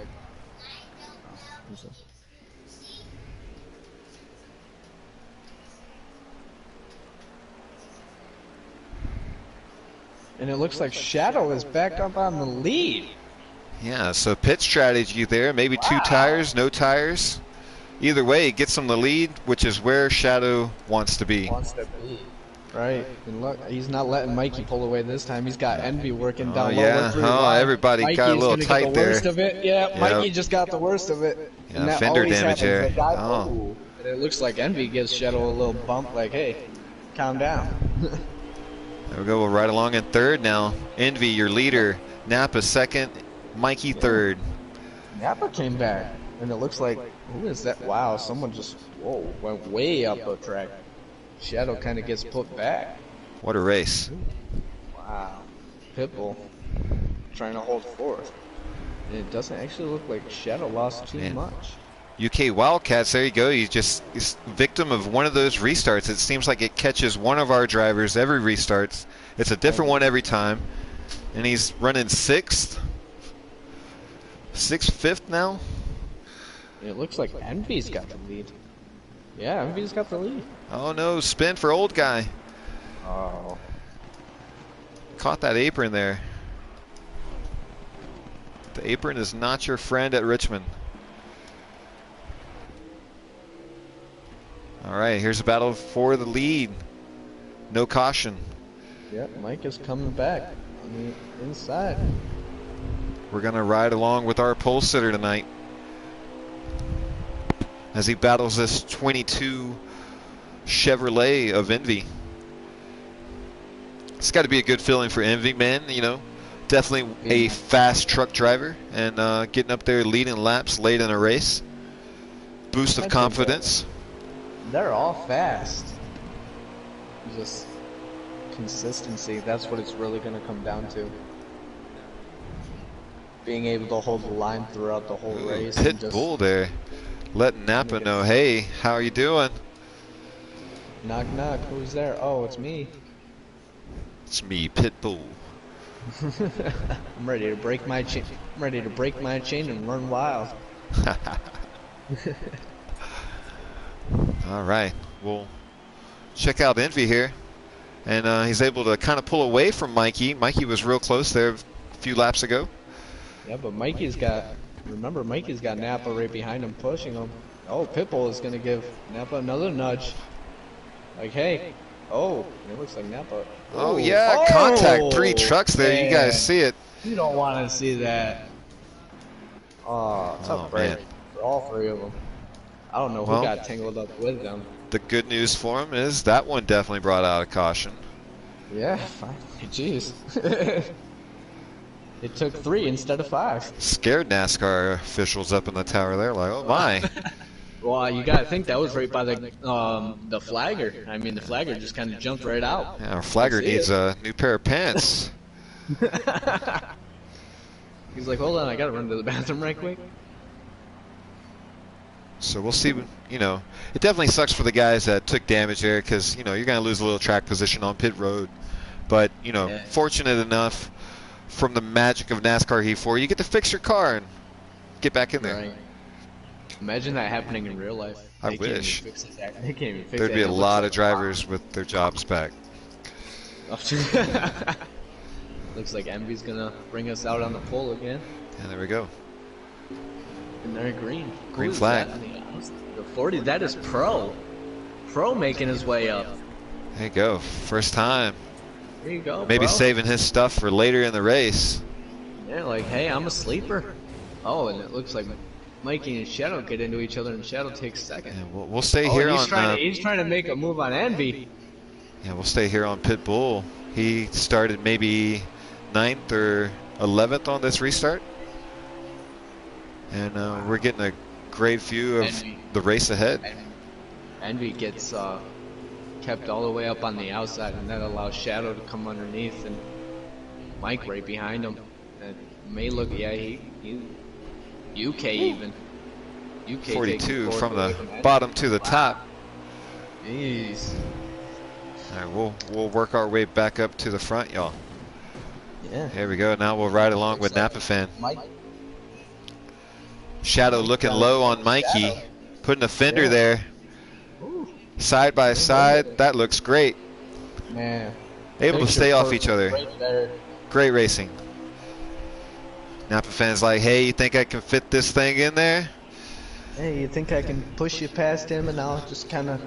And it looks like Shadow is back up on the lead. Yeah, so pit strategy there. Maybe 2 tires, no tires. Either way, it gets him the lead, which is where Shadow wants to be. Right. And look, he's not letting Mikey pull away this time. He's got Envy working down low. Yeah. Oh, everybody Mikey's got a little tight there. Worst of it. Yeah, Mikey just got the worst of it. Yeah, and that fender always damage happens. there. And it looks like Envy gives Shadow a little bump like, hey, calm down. There we go. We're right along in third now. Envy, your leader. Napa second. Mikey third. Napa came back. And it looks like, who is that? Wow, someone just, went way up the track. Shadow kind of gets put back. What a race. Wow. Pitbull trying to hold fourth. And it doesn't actually look like Shadow lost too much. UK Wildcats, there you go. He's victim of one of those restarts. It seems like it catches one of our drivers every restart. It's a different one every time. And he's running 6th. 5th now? It looks like Envy's got the lead. Yeah, Envy's got the lead. Oh no, spin for old guy. Oh. Caught that apron there. The apron is not your friend at Richmond. All right, here's a battle for the lead. No caution. Yep, Mike is coming back on the inside. We're going to ride along with our pole sitter tonight as he battles this 22 Chevrolet of Envy. It's got to be a good feeling for Envy, man. You know, definitely a fast truck driver, and getting up there leading laps late in a race. Boost of confidence. They're all fast. Just consistency. That's what it's really going to come down to. being able to hold the line throughout the whole Ooh, race. Pit And just Bull there. Letting Napa Make it- know, hey, how are you doing? knock knock, who's there? Oh, it's me. It's me, Pit Bull. I'm ready to break my chain. I'm ready to break my chain and run wild. All right, we'll check out Envy here. And he's able to kind of pull away from Mikey. Mikey was real close there a few laps ago. Yeah, but Mikey's got. Remember, Mikey's got Napa right behind him, pushing him. Oh, Pitbull is gonna give Napa another nudge. Like, hey. Oh, it looks like Napa. Oh, Ooh. yeah, contact. 3 trucks there. You guys man. see it. You don't want to see that. Oh, tough Oh, break man. for all 3 of them. I don't know who Well, got tangled up with them. The good news for him is that one definitely brought out a caution. Yeah, finally. Jeez. It took 3 instead of 5. Scared NASCAR officials up in the tower there, like, oh my. Well, you gotta think that was right by the flagger. I mean, the flagger just kind of jumped right out. Yeah, our flagger See needs it. a new pair of pants. He's like, hold on, I gotta run to the bathroom right quick. So we'll see, you know, it definitely sucks for the guys that took damage there because, you know, you're going to lose a little track position on pit road. But, you know, Yeah. fortunate enough from the magic of NASCAR Heat 4, you get to fix your car and get back in there. Right. Imagine that happening in real life. I They can't even wish. fix it. They can't even fix There'd it. be a It looks lot like of drivers with their jobs back. Looks like Envy's gonna bring us out on the pole again. And there we go. And they're green. Green Who is flag. that? The 40, that is Pro. Pro making his way up. There you go. First time. There you go, Maybe Pro. saving his stuff for later in the race. Yeah, like, hey, I'm a sleeper. Oh, and it looks like Mikey and Shadow get into each other, and Shadow takes second. And we'll stay Oh, here he's on. trying to make a move on Envy. Yeah, we'll stay here on Pit Bull. He started maybe 9th or 11th on this restart. And we're getting a great view of Envy. the race ahead. Envy gets kept all the way up on the outside, and that allows Shadow to come underneath, and Mike right behind him. It may look, yeah, he UK even. UK taking 42 fourth from away the Envy. bottom to the top. Jeez. All right, we'll work our way back up to the front, y'all. Yeah. Here we go. Now we'll ride along with Napa Fan. Mike. Shadow looking low on Mikey, Shadow. putting a fender Yeah. there. Ooh, Side by side, that looks great. man. Able to Picture stay off perfect each other. right there. Great racing. Napa Fan's like, hey, you think I can fit this thing in there? Hey, you think I can push you past him and I'll just kind of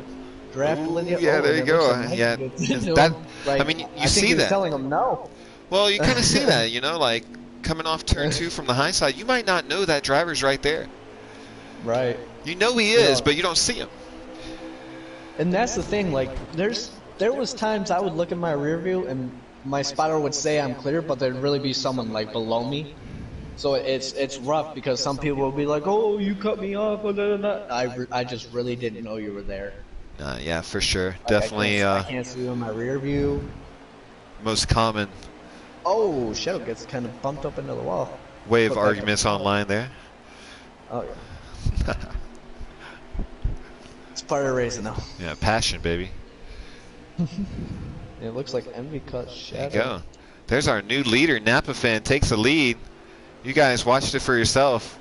draft Ooh, you? yeah, Oh, there and you it go. looks like Mike Yeah, gets into that- him. Like, I mean, you I think see he's that. telling him no. Well, you kind of see that, you know, like coming off turn 2 from the high side, you might not know that driver's right there. Right. You know he is, Yeah. but you don't see him. And that's the thing, like, there was times I would look in my rear view and my spotter would say I'm clear, but there'd really be someone like below me. So it's rough because some people will be like, oh, you cut me off. Blah, blah, blah. I just really didn't know you were there. Yeah, for sure. Like, Definitely I can't see you in my rear view. most common Oh, Shadow gets kind of bumped up into the wall. way of Put back arguments up. online there. Oh yeah. It's part of racing though. Yeah, passion, baby. It looks like Envy cut There Shadow. you go. There's our new leader. Napa Fan takes the lead. You guys watched it for yourself.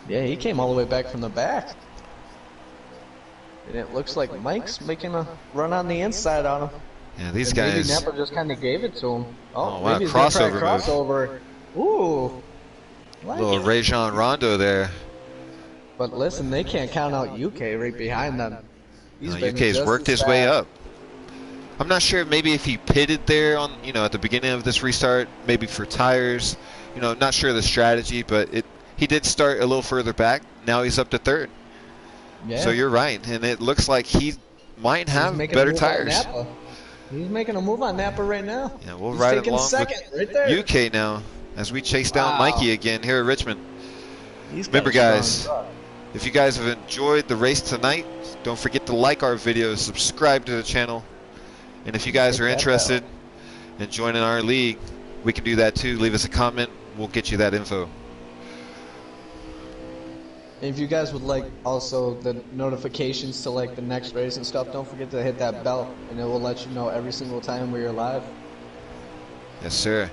Yeah, he came all the way back from the back. And it looks like Mike's making a run on the inside on him. Yeah, these And guys. Maybe Napa just kind of gave it to him. Oh, Oh, wow, maybe he's gonna try a crossover crossover. Ooh. Like Little it. Rajon Rondo there. But listen, they can't count out UK right behind them. He's been UK's just worked as his way fast. up. I'm not sure maybe if he pitted there on, you know, at the beginning of this restart, maybe for tires. You know, not sure of the strategy, but he did start a little further back. Now he's up to 3rd. Yeah. So you're right, and it looks like he might He's have making a better move on tires. Napa. He's making a move on Napa right now. Yeah, we'll He's ride taking along second with right there. UK now as we chase down Wow. Mikey again here at Richmond. He's got Remember, a strong guys, truck. if you guys have enjoyed the race tonight, don't forget to like our videos, subscribe to the channel, and if you guys are Hit that interested in joining our league, we can do that too. Leave us a comment. We'll get you that info. And if you guys would like also the notifications to like the next race and stuff, don't forget to hit that bell, and it will let you know every single time we're live. Yes, sir.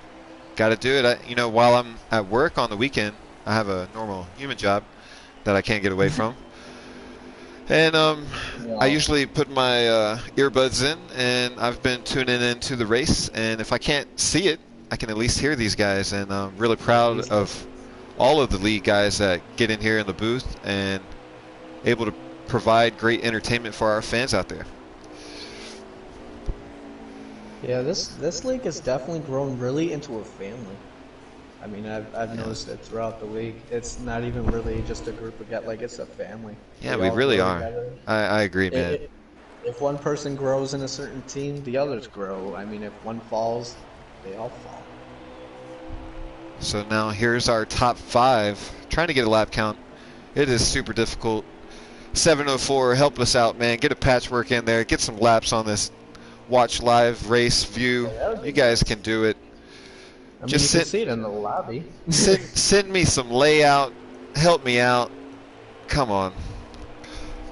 Got to do it. You know, while I'm at work on the weekend, I have a normal human job that I can't get away from. And I usually put my earbuds in, and I've been tuning into the race. And if I can't see it, I can at least hear these guys. And I'm really proud of all of the league guys that get in here in the booth and able to provide great entertainment for our fans out there. Yeah, this league has definitely grown really into a family. I mean, I've noticed it throughout the league. It's not even really just a group of guys, like it's a family. Yeah, we really are. I agree, man. If one person grows in a certain team, the others grow. I mean, if one falls, they all fall. So now here's our top 5. Trying to get a lap count. It is super difficult. 7:04, help us out, man. Get a patchwork in there. Get some laps on this watch live race view. You guys can do it. I mean, just you can see it in the lobby. Send me some layout. Help me out. Come on.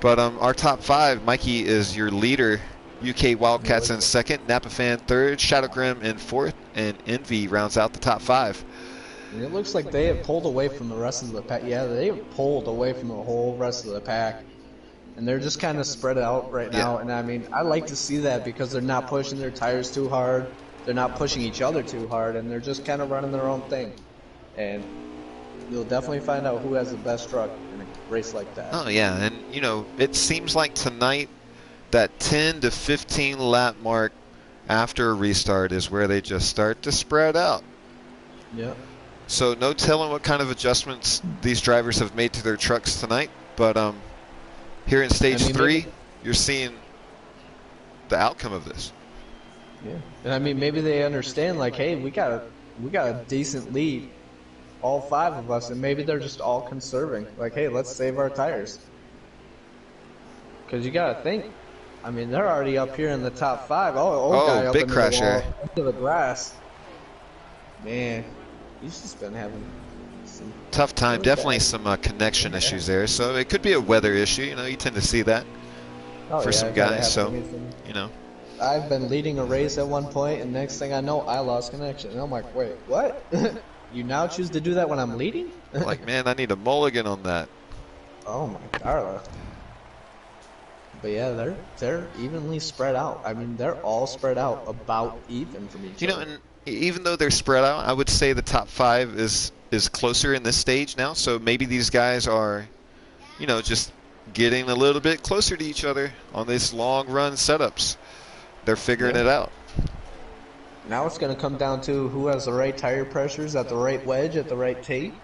But our top 5, Mikey is your leader. UK Wildcats in second, Napa Fan third, Shadow Grim in fourth, and Envy rounds out the top 5. And it looks like they have pulled away from the rest of the pack. Yeah, they have pulled away from the whole rest of the pack. And they're just kind of spread out right now. And I mean, I like to see that because they're not pushing their tires too hard. They're not pushing each other too hard. And they're just kind of running their own thing. And you'll definitely find out who has the best truck in a race like that. Oh, yeah. And, you know, it seems like tonight that 10 to 15 lap mark after a restart is where they just start to spread out. Yeah. So no telling what kind of adjustments these drivers have made to their trucks tonight. But here in stage 3, you're seeing the outcome of this. Yeah. And I mean, maybe they understand, like, hey, we got a decent lead, all 5 of us, and maybe they're just all conserving. Like, hey, let's save our tires. Because you got to think, I mean, they're already up here in the top 5. Oh, big crash there. Into the grass. Man, he's just been having some tough time. Definitely some connection issues there. So it could be a weather issue. You know, you tend to see that for some guys. So, you know. I've been leading a race at one point, and next thing I know, I lost connection. And I'm like, wait, what? You now choose to do that when I'm leading? Like, man, I need a mulligan on that. Oh my Darla. But yeah, they're evenly spread out. I mean, they're all spread out about even from each other. You know, and even though they're spread out, I would say the top 5 is closer in this stage now. So maybe these guys are, you know, just getting a little bit closer to each other on these long run setups. They're figuring it out. Now it's going to come down to who has the right tire pressures at the right wedge at the right tape.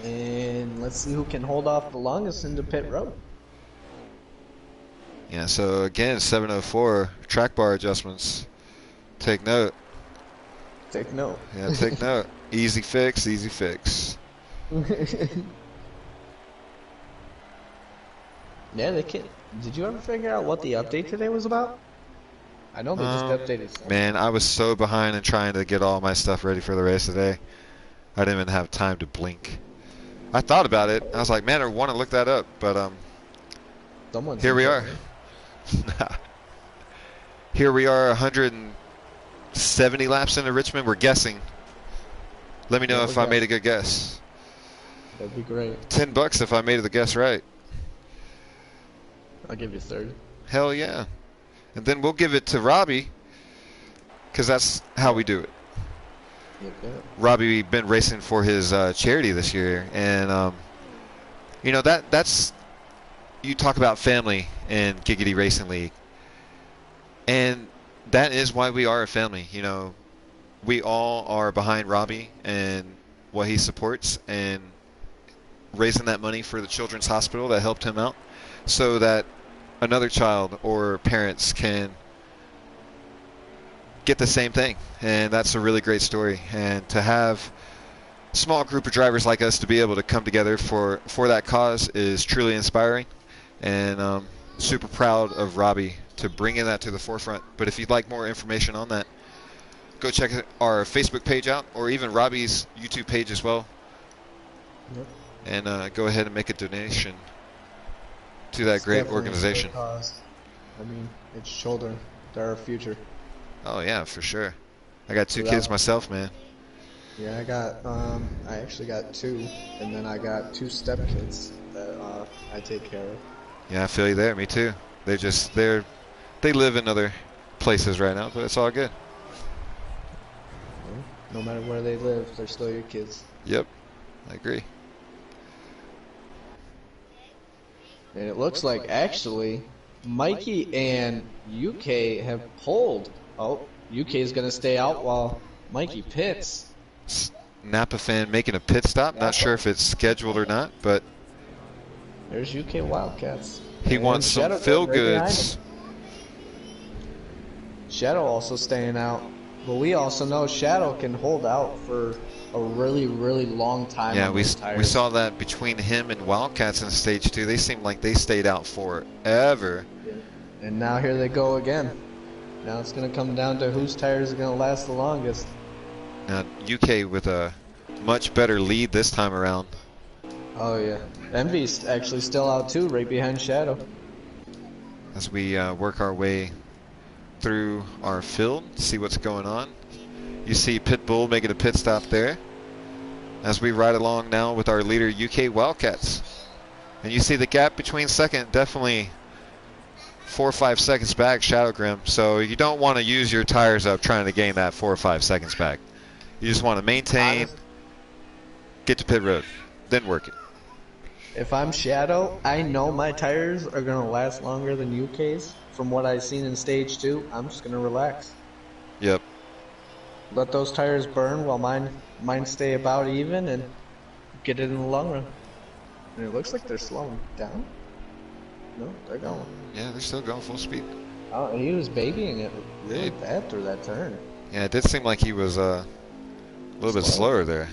And let's see who can hold off the longest into pit road. Yeah, so again, 7:04 track bar adjustments. Take note. Take note. Yeah, take note. Easy fix, easy fix. Yeah, they can. Did you ever figure out what the update today was about? I know they just updated something. Man, I was so behind in trying to get all my stuff ready for the race today. I didn't even have time to blink. I thought about it. I was like, man, I want to look that up, but here we are. Here we are, 170 laps into Richmond. We're guessing. Let me know if I made a good guess. That'd be great. $10 if I made the guess right. I'll give you 30. Hell yeah. And then we'll give it to Robbie, because that's how we do it. Robbie been racing for his charity this year, and you know, that's, you talk about family in Giggity Racing League, and that is why we are a family. You know, we all are behind Robbie and what he supports, and raising that money for the Children's Hospital that helped him out, so that another child or parents can get the same thing. And that's a really great story. And to have a small group of drivers like us to be able to come together for that cause is truly inspiring. And super proud of Robbie to bringing that to the forefront. But if you'd like more information on that, go check our Facebook page out, or even Robbie's YouTube page as well. Yep. and go ahead and make a donation to that It's great definitely a organization. good cause. I mean, it's children. They're our future. Oh yeah, for sure. I got 2 Without- kids myself, man. Yeah, I actually got 2, and then I got 2 stepkids that I take care of. Yeah, I feel you there. Me too. They live in other places right now, but it's all good. No matter where they live, they're still your kids. Yep, I agree. And it looks like actually Mikey and UK have pulled. Oh, UK is going to stay out while Mikey pits. Napa fan making a pit stop. Not sure if it's scheduled or not, but There's UK Wildcats. he And wants some Shadow feel right behind goods. him. Shadow also staying out. But we also know Shadow can hold out for a really, really long time. Yeah, on we those tires. we saw that between him and Wildcats in stage 2. They seemed like they stayed out forever. And now here they go again. Now it's going to come down to whose tires are going to last the longest. Now UK with a much better lead this time around. Oh yeah, Envy's actually still out too, right behind Shadow. As we work our way through our field, see what's going on. You see Pitbull making a pit stop there as we ride along now with our leader UK Wildcats. And you see the gap between second, definitely 4 or 5 seconds back, Shadow Grim. So you don't want to use your tires up trying to gain that 4 or 5 seconds back. You just want to maintain, get to pit road, then work it. If I'm Shadow, I know my tires are going to last longer than UK's. From what I've seen in stage 2, I'm just going to relax. Yep. Let those tires burn while mine stay about even and get it in the long run. And it looks like they're slowing down. No, they're going. Yeah, they're still going full speed. Oh, he was babying it really bad through that turn. Yeah, it did seem like he was a little bit slower there.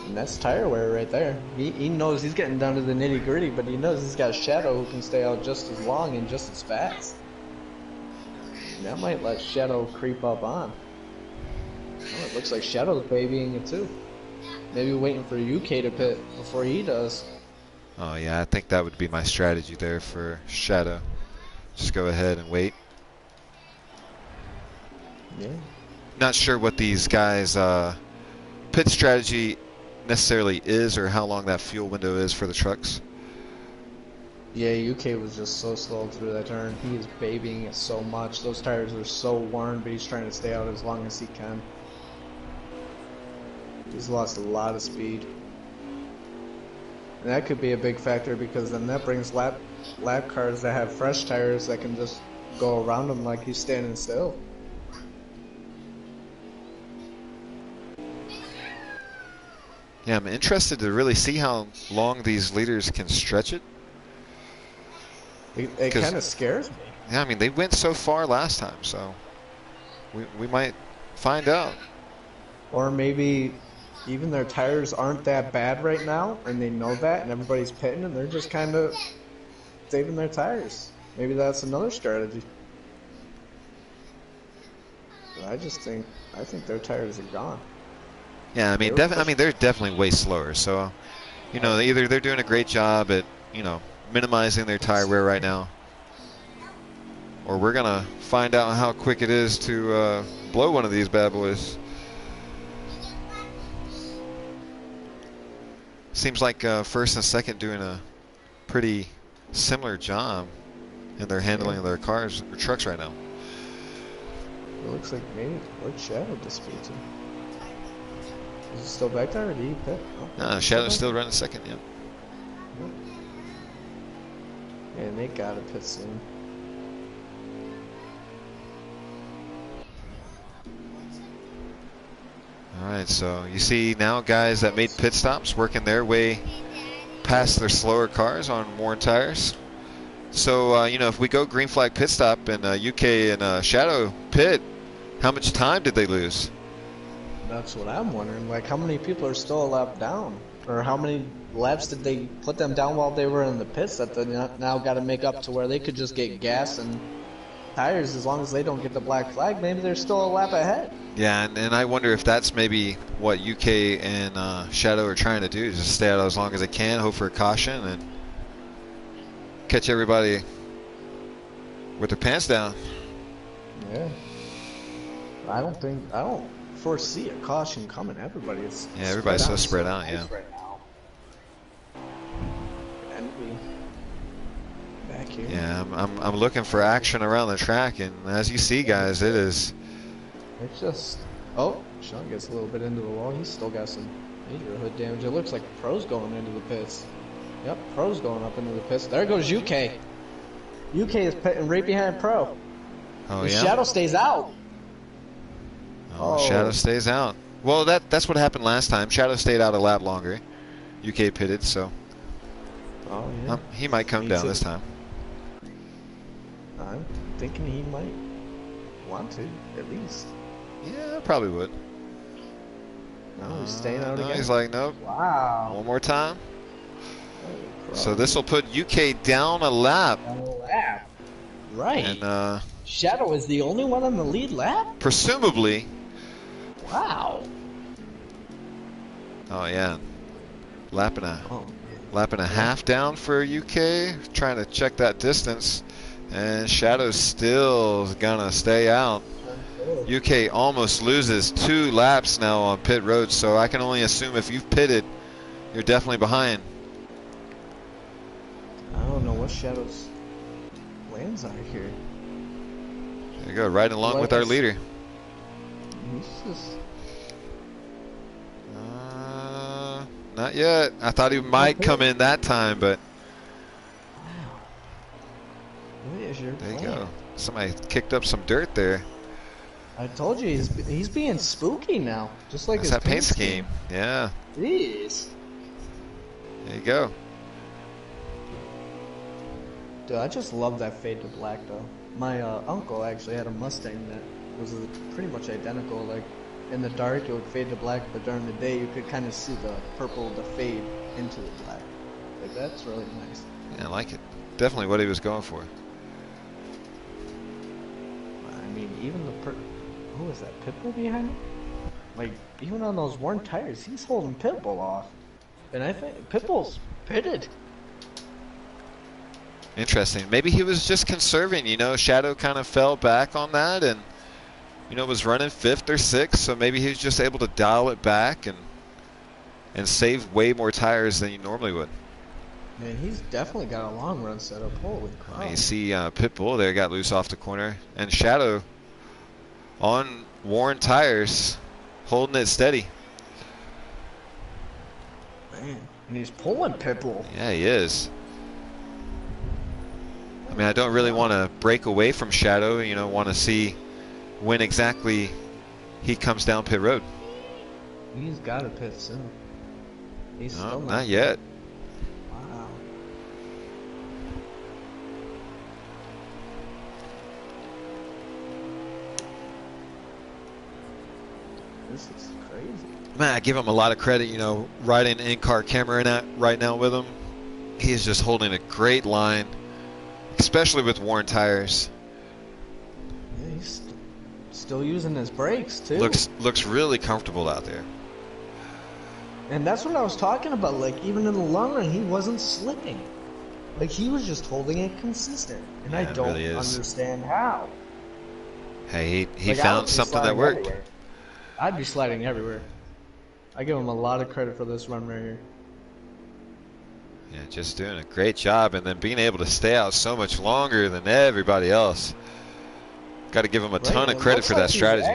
And that's tire wear right there. He knows he's getting down to the nitty gritty, but he knows he's got a Shadow who can stay out just as long and just as fast. And that might let Shadow creep up on. Oh, it looks like Shadow's babying it too. Maybe waiting for UK to pit before he does. Oh yeah, I think that would be my strategy there for Shadow. Just go ahead and wait. Yeah. Not sure what these guys' pit strategy necessarily is or how long that fuel window is for the trucks. Yeah, UK was just so slow through that turn. He is babying it so much. Those tires are so worn, but he's trying to stay out as long as he can. He's lost a lot of speed. And that could be a big factor because then that brings lap cars that have fresh tires that can just go around him like he's standing still. Yeah, I'm interested to really see how long these leaders can stretch it. It kind of scares me. Yeah, I mean, they went so far last time, so we might find out. Or maybe even their tires aren't that bad right now, and they know that, and everybody's pitting, and they're just kind of saving their tires. Maybe that's another strategy. But I think their tires are gone. Yeah, I mean, they're definitely way slower. So, you know, either they're doing a great job at, you know, minimizing their tire wear right now, or we're gonna find out how quick it is to blow one of these bad boys. Seems like first and second doing a pretty similar job in their handling of their cars or trucks right now. It looks like maybe Shadow disputes him. Is he still back there, or did he pit? Oh, Shadow's still running second, yeah. And they gotta pit soon. Alright, so you see now guys that made pit stops working their way past their slower cars on worn tires. So, you know, if we go green flag pit stop and UK and Shadow pit, how much time did they lose? That's what I'm wondering. Like, how many people are still a lap down? Or how many laps did they put them down while they were in the pits that they now got to make up to where they could just get gas and tires, as long as they don't get the black flag, maybe they're still a lap ahead. Yeah, and I wonder if that's maybe what UK and Shadow are trying to do, just stay out as long as they can, hope for a caution, and catch everybody with their pants down. Yeah. I don't foresee a caution coming. Everybody's Everybody's so spread out, yeah. right now. And we back here. Yeah, I'm looking for action around the track, and as you see, guys, it's just. Oh, Sean gets a little bit into the wall. He's still got some major hood damage. It looks like Pro's going into the pits. Yep, Pro's going up into the pits. There goes UK. UK is pitting right behind Pro. Oh, The yeah? Shadow stays out. Oh, Shadow stays out. Well, that's what happened last time. Shadow stayed out a lap longer. UK pitted, so Oh, yeah. he might come down this time. I'm thinking he might want to, at least. Yeah, probably would. No, he's staying out No, again. he's like, nope. Wow. One more time. Pro. So this will put UK down a lap. On the lap. Right. And Shadow is the only one on the lead lap? presumably, Wow. oh yeah, lap and a Oh, half down for UK. Trying to check that distance, and Shadow's still gonna stay out. UK almost loses 2 laps now on pit road, so I can only assume if you've pitted, you're definitely behind. I don't know what Shadow's plans are here. There you go, right along with our leader. He's just... Not yet. I thought he might come in that time, but Wow. What is your there you plan? go. Somebody kicked up some dirt there. I told you, he's being spooky now. Just like That's his that paint scheme. Yeah, Jeez. there you go. Dude, I just love that fade to black, though. My uncle actually had a Mustang that was pretty much identical. Like, in the dark, it would fade to black, but during the day, you could kind of see the purple to fade into the black. Like, that's really nice. Yeah, I like it. Definitely what he was going for. I mean, even who is that, Pitbull behind him? Like, even on those worn tires, he's holding Pitbull off. And I think Pitbull's pitted. Interesting. Maybe he was just conserving, you know, Shadow kind of fell back on that and, you know, was running 5th or 6th, so maybe he was just able to dial it back and save way more tires than you normally would. Man, he's definitely got a long run set up. Holy crap. You see Pitbull there got loose off the corner, and Shadow on worn tires, holding it steady. Man, and he's pulling Pitbull. Yeah, he is. I mean, I don't really want to break away from Shadow, you know, want to see when exactly he comes down pit road. He's got to pit soon. He's No, still not yet. Wow. This is crazy. Man, I give him a lot of credit, you know, riding in-car camera right now with him. He is just holding a great line, especially with worn tires. Yeah, he's still using his brakes, too. Looks really comfortable out there. And that's what I was talking about. Like, even in the long run, he wasn't slipping. Like, he was just holding it consistent. And Yeah, I it don't really is. understand how. Hey, he Like, I found would be something that sliding worked. everywhere. I'd be sliding everywhere. I give him a lot of credit for this run right here. Yeah, just doing a great job, and then being able to stay out so much longer than everybody else. Got to give him a ton of credit for that strategy.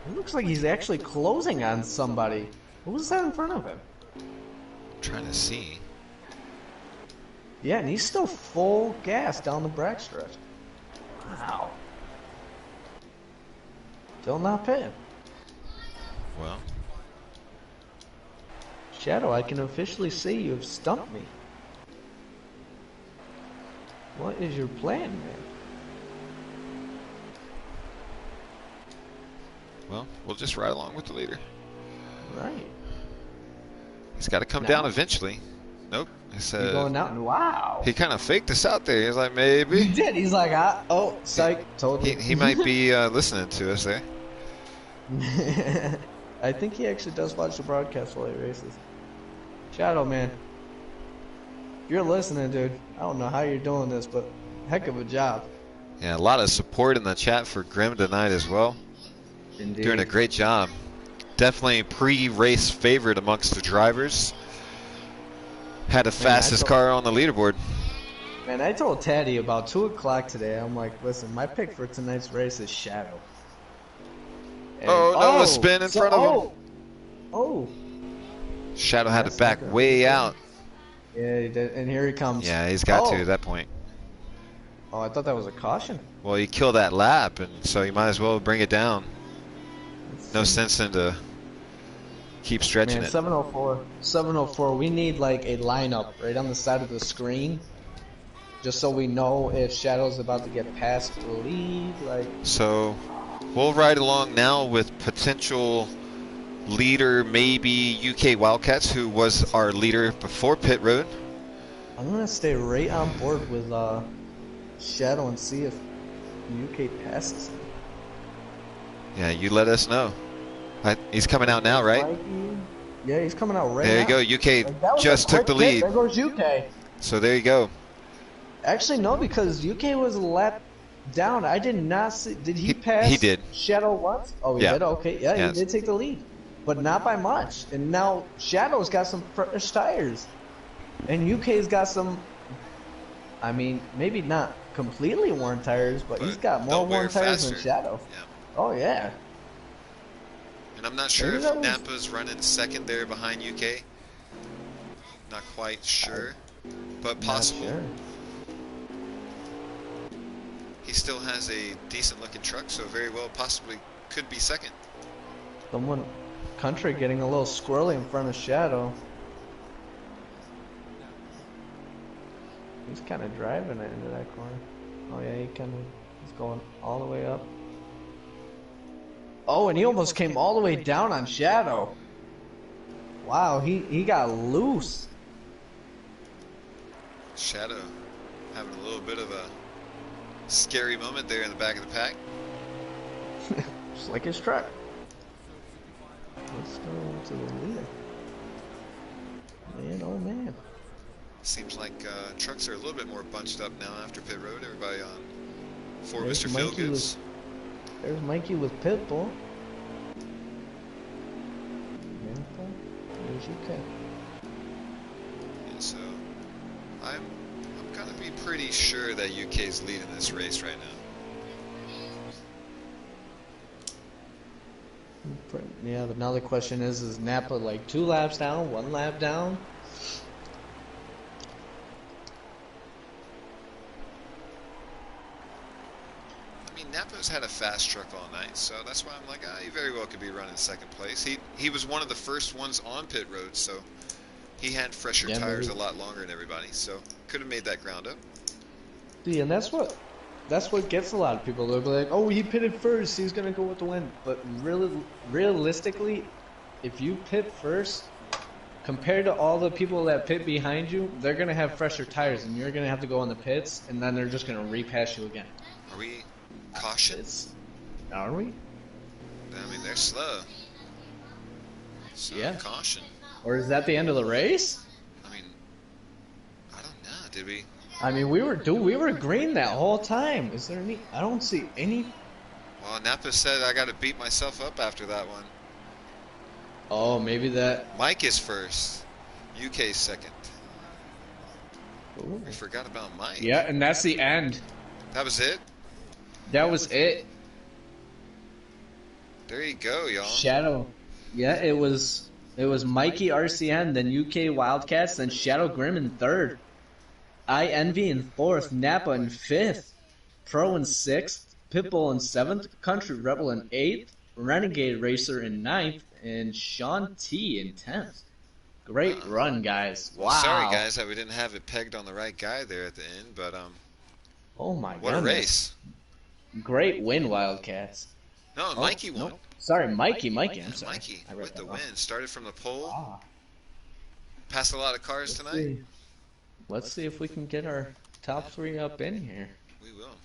It looks like he's actually closing on somebody. Who was that in front of him? I'm trying to see. Yeah, and he's still full gas down the back stretch. Wow. Still not pitting. Well, Shadow, I can officially say you have stumped me. What is your plan, man? well, we'll just ride along with the leader. Right. He's got to come down eventually. Nope, I You're said, going out and wow. he kind of faked us out there. He was like, He maybe. did. He's like, oh, psych, told you. He might be listening to us there. I think he actually does watch the broadcast while he races. Shadow, man. If you're listening, dude, I don't know how you're doing this, but heck of a job. Yeah, a lot of support in the chat for Grim tonight as well. Indeed. Doing a great job. Definitely pre-race favorite amongst the drivers. Had the fastest car on the leaderboard. Man, I told Taddy about 2 o'clock today. I'm like, listen, my pick for tonight's race is Shadow. And, no, a spin in front of him. Oh. Shadow had to back way out. Yeah, he did. And here he comes. Yeah, he's got to at that point. Oh, I thought that was a caution. Well, he killed that lap, and so you might as well bring it down. No sense in to keep stretching Man, it. 704. 704. We need like a lineup right on the side of the screen, just so we know if Shadow's about to get past the lead. Like. So, we'll ride along now with potential leader, maybe UK Wildcats, who was our leader before pit road. I'm gonna stay right on board with Shadow and see if UK passes him. Yeah, you let us know. He's coming out now, right? Yeah, he's coming out right there now. There you go. UK just took the lead. There goes UK. So there you go. Actually, no, because UK was a lap down. I did not see. Did he pass? He did. Shadow once? Oh, he did? Okay. Yeah, he did take the lead. But not by much. And now Shadow's got some fresh tires. And UK's got some, I mean, maybe not completely worn tires, but he's got more worn tires than Shadow. Yeah. Oh, yeah. And I'm not sure if Napa's running second there behind UK. Not quite sure, but possible. Sure. He still has a decent looking truck, so very well possibly could be second. Someone, Country getting a little squirrely in front of Shadow. He's kind of driving it into that corner. Oh yeah, he's going all the way up. Oh, and he almost came all the way down on Shadow. Wow, he got loose. Shadow having a little bit of a scary moment there in the back of the pack. Just like his truck. Let's go to the leader. Man, oh man. Seems like trucks are a little bit more bunched up now after pit road. Everybody on for There's Mr. Mikey Feelgoods. There's Mikey with Pitbull. There's UK. And so I'm gonna be pretty sure that UK's leading this race right now. Yeah, but now the question is Napa like 2 laps down, 1 lap down? I mean, Napa's had a fast truck all night, so that's why I'm like, he very well could be running second place. He was one of the first ones on pit road, so he had fresher tires a lot longer than everybody, so could have made that ground up. See, and that's what gets a lot of people. They'll be like, oh, he pitted first, he's gonna go with the win. But really, realistically, if you pit first, compared to all the people that pit behind you, they're gonna have fresher tires, and you're gonna have to go on the pits, and then they're just gonna repass you again. Are we caution? Are we? I mean, they're slow. So yeah. Caution. Or is that the end of the race? I mean, I don't know. Did we? I mean, we were green that whole time. Is there any? I don't see any. Well, Napa said I got to beat myself up after that one. Oh, maybe that. Mike is first. UK's second. Ooh. We forgot about Mike. Yeah, and that's the end. That was it? That was it. There you go, y'all. Shadow. Yeah, it was Mikey RCN, then UK Wildcats, then Shadow Grim in 3rd. I Envy in 4th, Napa in 5th, Pro in 6th, Pitbull in 7th, Country Rebel in 8th, Renegade Racer in 9th, and Sean T in 10th. Great run, guys. Wow. Sorry, guys, that we didn't have it pegged on the right guy there at the end, but oh my what goodness. a race. Great win, Wildcats. No, Mikey won. Nope. Sorry, Mikey. I'm yeah, sorry. Mikey with the win. Started from the pole. Ah. Passed a lot of cars tonight. let's see if we can get our top 3 up in here. We will.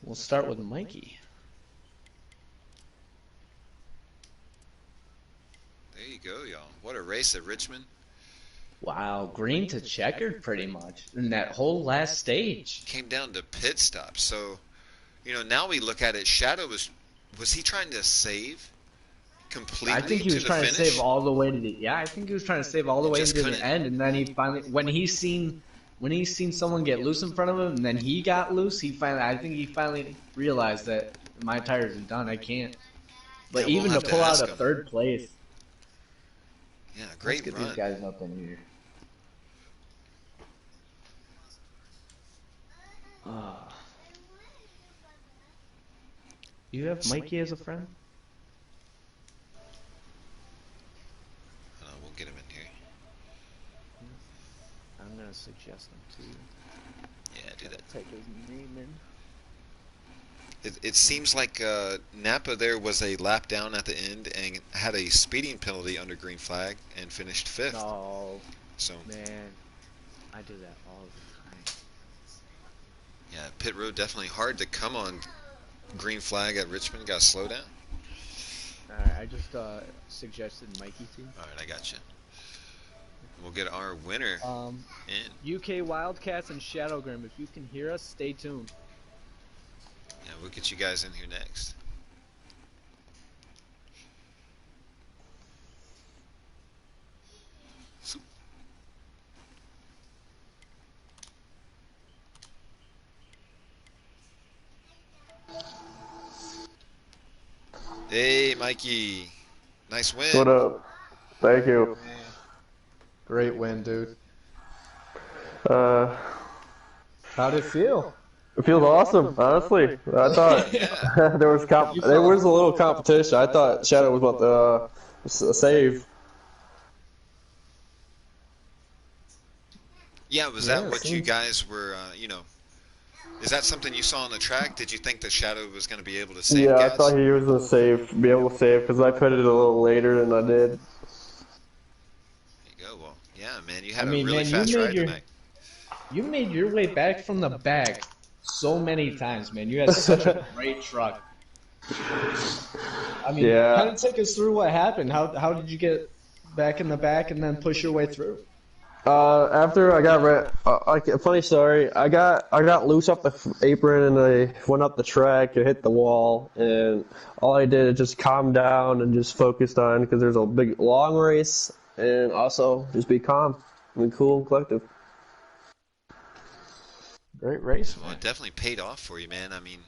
We'll start with Mikey. There you go, y'all. What a race at Richmond. Wow, green to checkered pretty much in that whole last stage. Came down to pit stops. So, now we look at it. Shadow was he trying to save completely? I think he was to trying the to finish? save all the way to the I think he was trying to save all the way Just to the couldn't. end, and then he finally when he seen someone get loose in front of him, and then he got loose. I think he finally realized that my tires are done. I can't. But Yeah, we'll even have to to pull out ask a him. 3rd place. Yeah, Let's great get run. these guys up in here. You have Mikey as a friend? We'll get him in here. I'm gonna suggest him to you. Yeah, do that. Type his name in. It seems like Napa there was a lap down at the end and had a speeding penalty under green flag and finished 5th. No, So man, I do that all the time. yeah, pit road definitely hard to come on green flag at Richmond. Got to slow down. Alright, I just suggested Mikey to. All right, I got you. We'll get our winner in. UK Wildcats and Shadowgrim, if you can hear us, stay tuned. Yeah, we'll get you guys in here next. Hey, Mikey. Nice win. What up? Thank you. Great win, dude. Uh, How'd it feel? it feels awesome, honestly. I thought Yeah. there was a little competition. I thought Shadow was about to save. Yeah, was Yeah, that what you seems- guys were, is that something you saw on the track? Did you think that Shadow was going to be able to save Yeah, gas? I thought he was gonna be able to save, because I put it a little later than I did. There you go. Well, yeah, man, you had I mean, a really man, fast you made ride your- tonight. You made your way back from the back so many times, man. You had such a great truck. I mean, Yeah. kind of take us through what happened. How did you get back in the back and then push your way through? After I got funny story. I got loose off the apron and I went up the track and hit the wall. And all I did is just calm down and just focused on, because there's a big long race, and also just be calm and cool and collective. Great race, Well, man. it definitely paid off for you, man. I mean,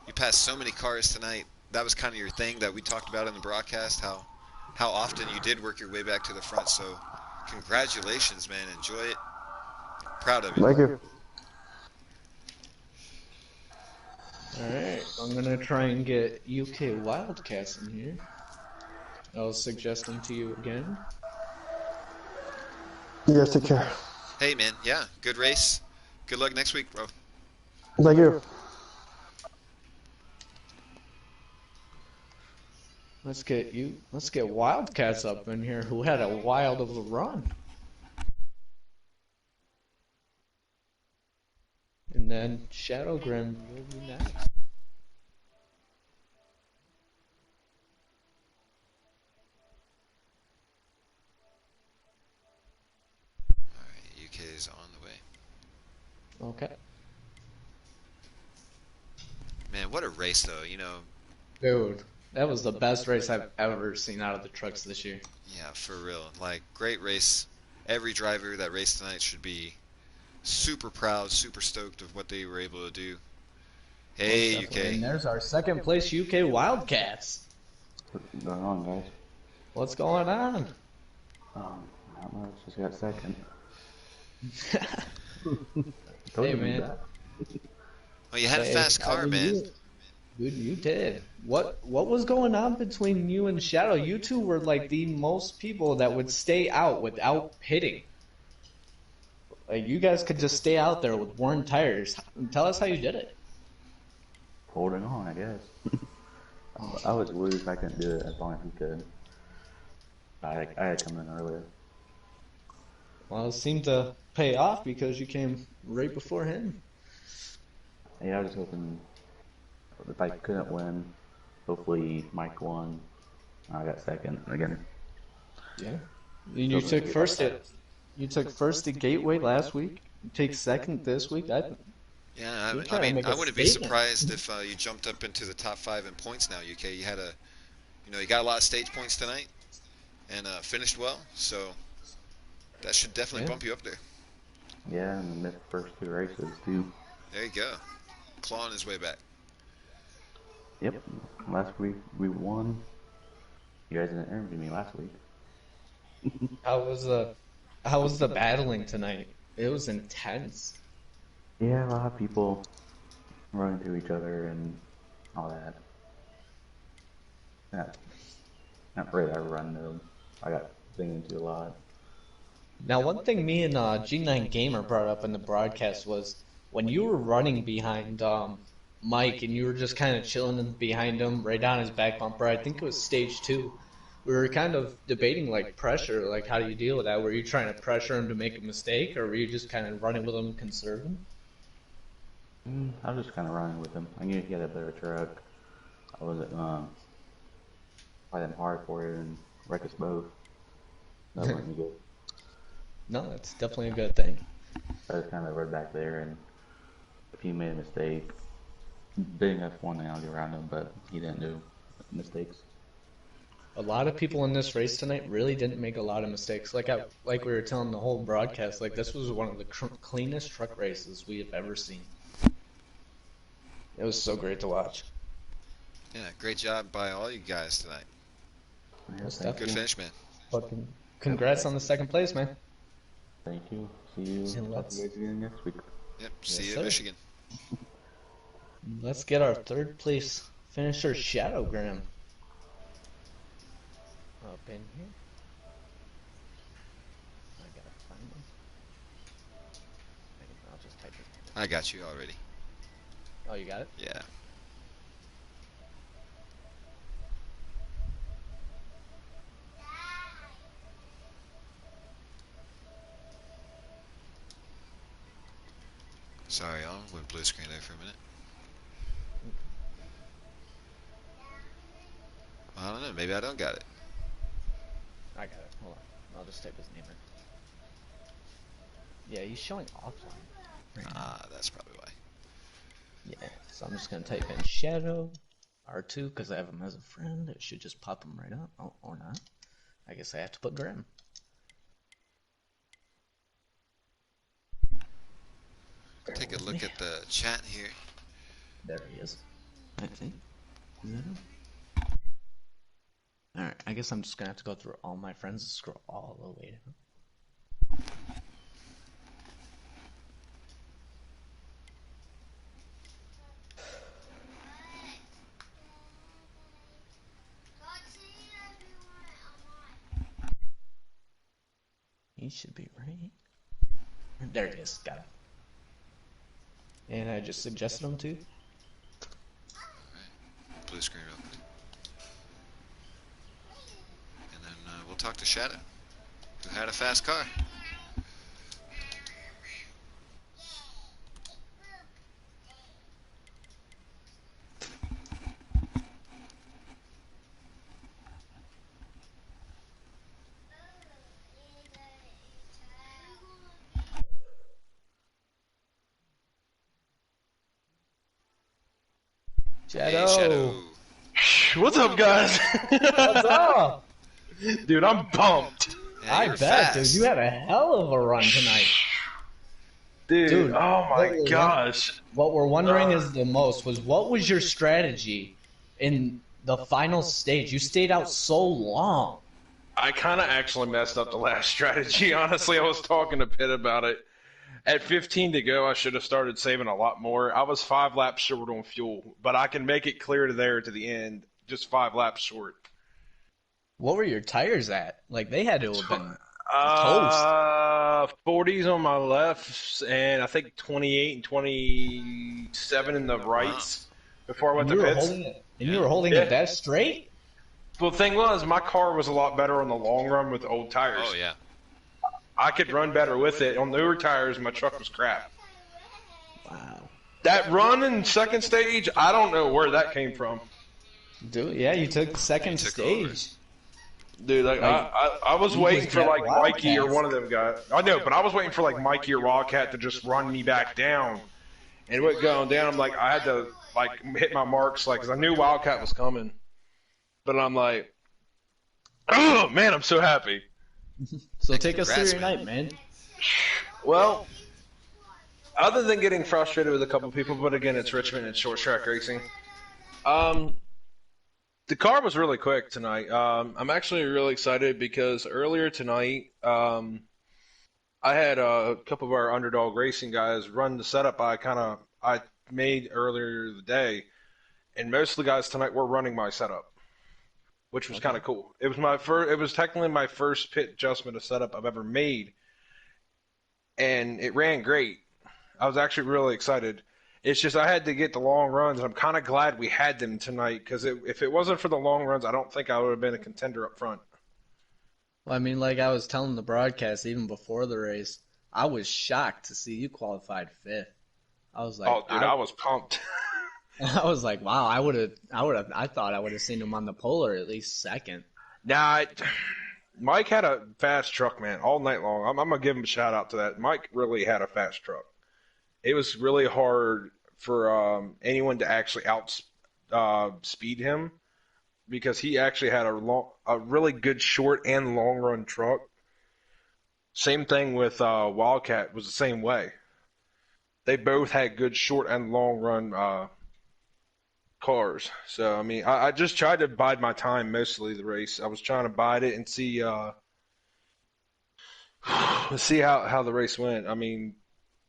you passed so many cars tonight. That was kind of your thing that we talked about in the broadcast, how often you did work your way back to the front. So congratulations, man. Enjoy it. Proud of you. Thank you. Alright, I'm gonna try and get UK Wildcats in here. I'll suggest them to you again. You guys take care. Hey, man. Yeah, good race. Good luck next week, bro. Thank you. Let's get Wildcats up in here, who had a wild of a run. And then Shadowgrim will be next. All right, UK is on the way. Okay. Man, what a race, though. Dude, that was the best race I've ever seen out of the trucks this year. Yeah, for real. Like, great race. Every driver that raced tonight should be super proud, super stoked of what they were able to do. Hey, And UK. there's our second place UK Wildcats. What's going on, guys? What's going on? Not much. Just got second. Hey, man. Oh, you had a Hey, fast I car, mean, man. Dude, you did. What was going on between you and Shadow? You two were like the most people that would stay out without pitting. Like, you guys could just stay out there with worn tires. Tell us how you did it. Holding on, I guess. I was loose. I couldn't do it as long as he could. I had come in earlier. Well, it seemed to pay off because you came right before him. Yeah, I was just hoping if I couldn't win, hopefully Mike won. I got second again. Yeah. You took first at Gateway last week. You take second this week. Yeah, You're I trying to mean, make I a wouldn't be statement. surprised if you jumped up into the top 5 in points now, UK. You got a lot of stage points tonight and finished well, so that should definitely Yeah. bump you up there. Yeah, and missed the first 2 races too. There you go. Clawing his way back. Yep. Last week we won. You guys didn't interview me last week. How was the battling tonight? It was intense. Yeah, a lot of people running to each other and all that. Not, not really I run though. I got thing into a lot. Now, one thing me and G9 Gamer brought up in the broadcast was when you were running behind Mike and you were just kind of chilling behind him right on his back bumper. I think it was stage 2. We were kind of debating like pressure, like how do you deal with that? Were you trying to pressure him to make a mistake, or were you just kind of running with him, conserving? I was just kind of running with him. I knew he had a better truck. I wasn't fighting hard for it and wreck us both. That wasn't good. No, that's definitely a good thing. I just kind of rode back there, and if he made a mistake, big enough one thing I'll get around him, but he didn't do mistakes. A lot of people in this race tonight really didn't make a lot of mistakes. Like we were telling the whole broadcast, like this was one of the cleanest truck races we have ever seen. It was so great to watch. Yeah, great job by all you guys tonight. Yeah, Most thank Good you. finish, man. Fucking congrats on the second place, man. Thank you. See you. And Talk to you guys again next week. Yep, see you sir. in Michigan. Let's get our third place finisher, Shadowgram. Up in here. I gotta find him. I'll just type his name. I got you already. Oh, you got it? Yeah. Sorry, y'all. Went blue screen there for a minute. I don't know. Maybe I don't got it. I got it. Hold on. I'll just type his name in. Yeah, he's showing offline. Right now. Ah, that's probably why. Yeah, so I'm just gonna type in Shadow R2 because I have him as a friend. It should just pop him right up. Oh, or not. I guess I have to put Grim. Take a look at the chat here. There he is. I think. Is that him? Alright, I guess I'm just gonna have to go through all my friends and scroll all the way down. He should be right. There he is. Got it. And I just suggested him to. Blue screen real quick. And then we'll talk to Shadow, who had a fast car. Shadow. Hey, Shadow. What's up, guys? What's up? Dude, I'm pumped. Yeah, I you're bet, fast. dude. You had a hell of a run tonight. Dude, Dude, oh my what- gosh. What we're wondering is the most was what was your strategy in the final stage? You stayed out so long. I kind of actually messed up the last strategy. Honestly, I was talking to Pitt about it. At 15 to go, I should have started saving a lot more. I was 5 laps short on fuel, but I can make it clear to there to the end, just 5 laps short. What were your tires at? Like they had to have been 40s on my lefts, and I think 28 and 27 in the rights before I went to you were pits. holding it, and you were holding Yeah. it that straight. Well, the thing was, my car was a lot better on the long run with old tires. Oh, yeah. I could run better with it. On newer tires, my truck was crap. Wow. That run in second stage, I don't know where that came from. Dude, yeah, you took second took stage. Dude, I was waiting for like Mikey or Wildcats. one of them guys. I know, but I was waiting for like Mikey or Wildcat to just run me back down. And it went going down. I'm like, I had to like hit my marks, like, 'cause I knew Wildcat was coming. But I'm like, oh man, I'm so happy. So take us through Congrats, your night, man. Well, other than getting frustrated with a couple people, but again, it's Richmond and short track racing. The car was really quick tonight. I'm actually really excited because earlier tonight, I had a couple of our underdog racing guys run the setup I made earlier the day, and most of the guys tonight were running my setup, which was kind of cool. It was my first. It was technically my first pit adjustment of setup I've ever made, and it ran great. I was actually really excited. It's just I had to get the long runs. I'm kind of glad we had them tonight because if it wasn't for the long runs, I don't think I would have been a contender up front. Well, I mean, like I was telling the broadcast even before the race, I was shocked to see you qualified fifth. I was like, Oh, dude, I was pumped. I was like, wow, I thought I would have seen him on the polar at least second. Nah, Mike had a fast truck, man, all night long. I'm gonna give him a shout out to that. Mike really had a fast truck. It was really hard for anyone to actually speed him because he actually had a really good short and long run truck. Same thing with Wildcat was the same way. They both had good short and long run cars. So I mean, I just tried to bide my time mostly the race. I was trying to bide it and see how the race went. I mean,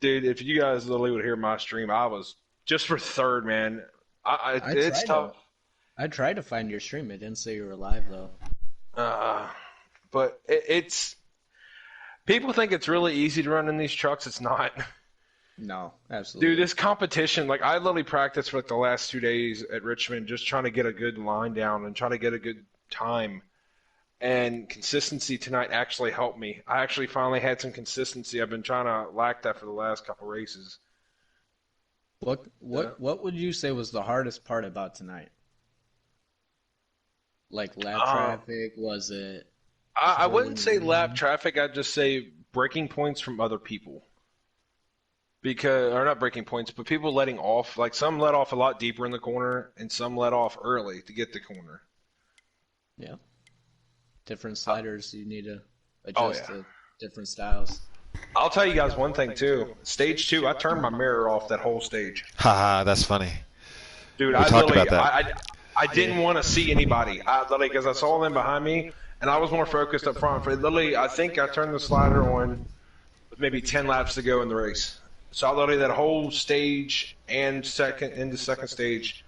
dude, if you guys literally would hear my stream, I was just for third, man. It's tough. I tried to find your stream. It didn't say you were live though. But it's people think it's really easy to run in these trucks. It's not. No, absolutely. Dude, this competition, like I literally practiced for like the last 2 days at Richmond just trying to get a good line down and trying to get a good time. And consistency tonight actually helped me. I actually finally had some consistency. I've been trying to lack that for the last couple races. What would you say was the hardest part about tonight? Like lap traffic? Was it? I wouldn't say lap traffic. I'd just say breaking points from other people. Or not breaking points, but people letting off. Like some let off a lot deeper in the corner, and some let off early to get the corner. Yeah. Different sliders, you need to Oh, adjust yeah. to different styles. I'll tell you guys one thing too. Stage 2, I turned my mirror off that whole stage. Haha, that's funny. Dude, We talked about that. I didn't want to see anybody. Literally, because I saw them behind me, and I was more focused up front. Literally, I think I turned the slider on with maybe 10 laps to go in the race. So literally that whole stage and into second stage,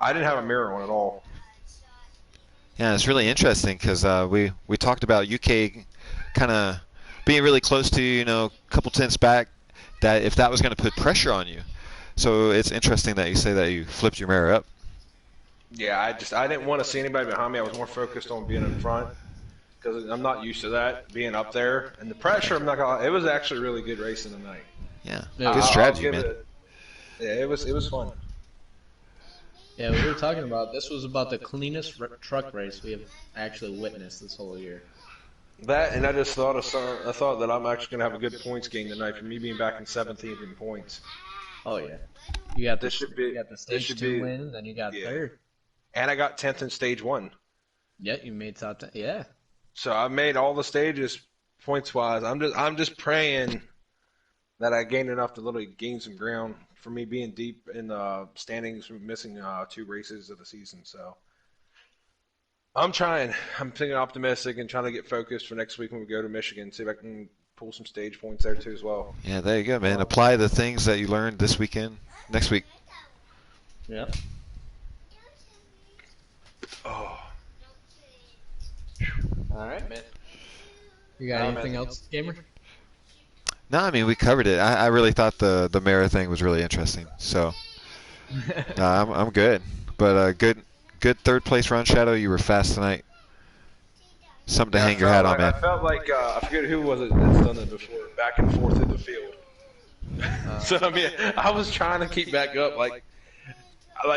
I didn't have a mirror on at all. Yeah, it's really interesting because we talked about UK kind of being really close to a couple tenths back. That if that was going to put pressure on you, so it's interesting that you say that you flipped your mirror up. Yeah, I didn't want to see anybody behind me. I was more focused on being in front because I'm not used to that being up there and the pressure. I'm not gonna lie, it was actually really good racing tonight. Yeah, Yeah, good strategy, man. It was fun. Yeah, we were talking about this was about the cleanest truck race we have actually witnessed this whole year. That and I just thought that I'm actually gonna have a good points game tonight for me being back in 17th in points. Oh yeah, you got the This should be- you got the this stage should 2 be- win, then you got yeah. third. And I got 10th in stage 1. Yeah, you made top 10. Yeah, So I made all the stages points wise. I'm just praying that I gained enough to literally gain some ground for me being deep in the standings from missing 2 races of the season. So I'm trying. I'm thinking optimistic and trying to get focused for next week when we go to Michigan. See if I can pull some stage points there too as well. Yeah, there you go, man. Apply the things that you learned this weekend next week. yeah. Oh, All right, man. You got anything else, gamer? No, I mean we covered it. I really thought the mirror thing was really interesting. So I'm good. But good third place run, Shadow. You were fast tonight. something to Yeah, hang your hat on, man. I felt like I forget who was it that's done it before, back and forth in the field. So I mean, I was trying to keep back up. Like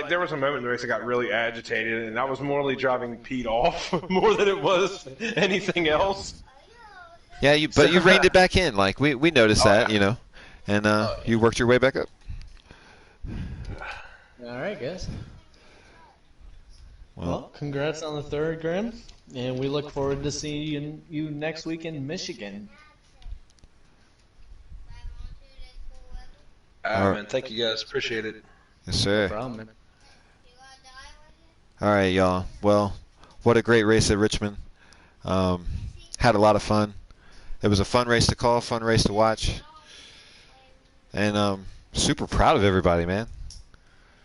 there was a moment in the race I got really agitated, and I was morally driving Pete off more than it was anything else. Yeah, but you reined it back in. Like we noticed Oh, that, yeah. you know, and yeah. you worked your way back up. All right, guys. Well, Well, congrats on the third, Graham, and we look forward to seeing you next week in Michigan. All right. Man, thank you guys. Appreciate it. yes, No sir. problem, man. All right, y'all. Well, what a great race at Richmond. Had a lot of fun. It was a fun race to call, fun race to watch, and super proud of everybody, man.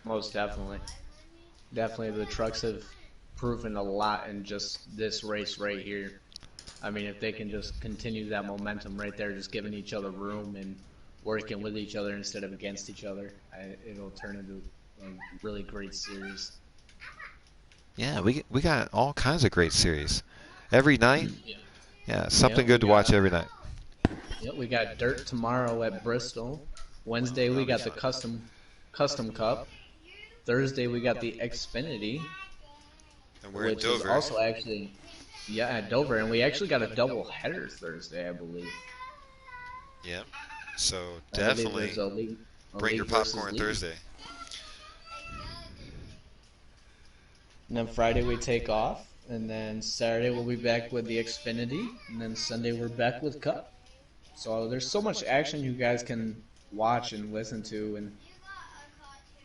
Most definitely. Definitely, the trucks have proven a lot in just this race right here. I mean, if they can just continue that momentum right there, just giving each other room and working with each other instead of against each other, it'll turn into a really great series. Yeah, we got all kinds of great series every night. Yeah, something Yeah, good to watch every night. Yep, we got dirt tomorrow at Bristol. Wednesday we got the custom cup. Thursday we got the Xfinity, And we're in which is Dover. also actually at Dover, and we actually got a double header Thursday, I believe. Yep. So I believe definitely there's a bring your league versus popcorn league. Thursday. And then Friday we take off, and then Saturday we'll be back with the Xfinity, and then Sunday we're back with Cup. So there's so much action you guys can watch and listen to, and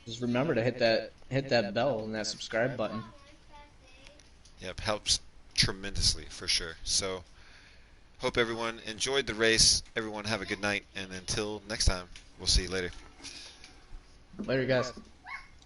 just remember to hit that bell and that subscribe button. Yep, helps tremendously for sure. So hope everyone enjoyed the race. Everyone have a good night, and until next time, we'll see you later. Later, guys.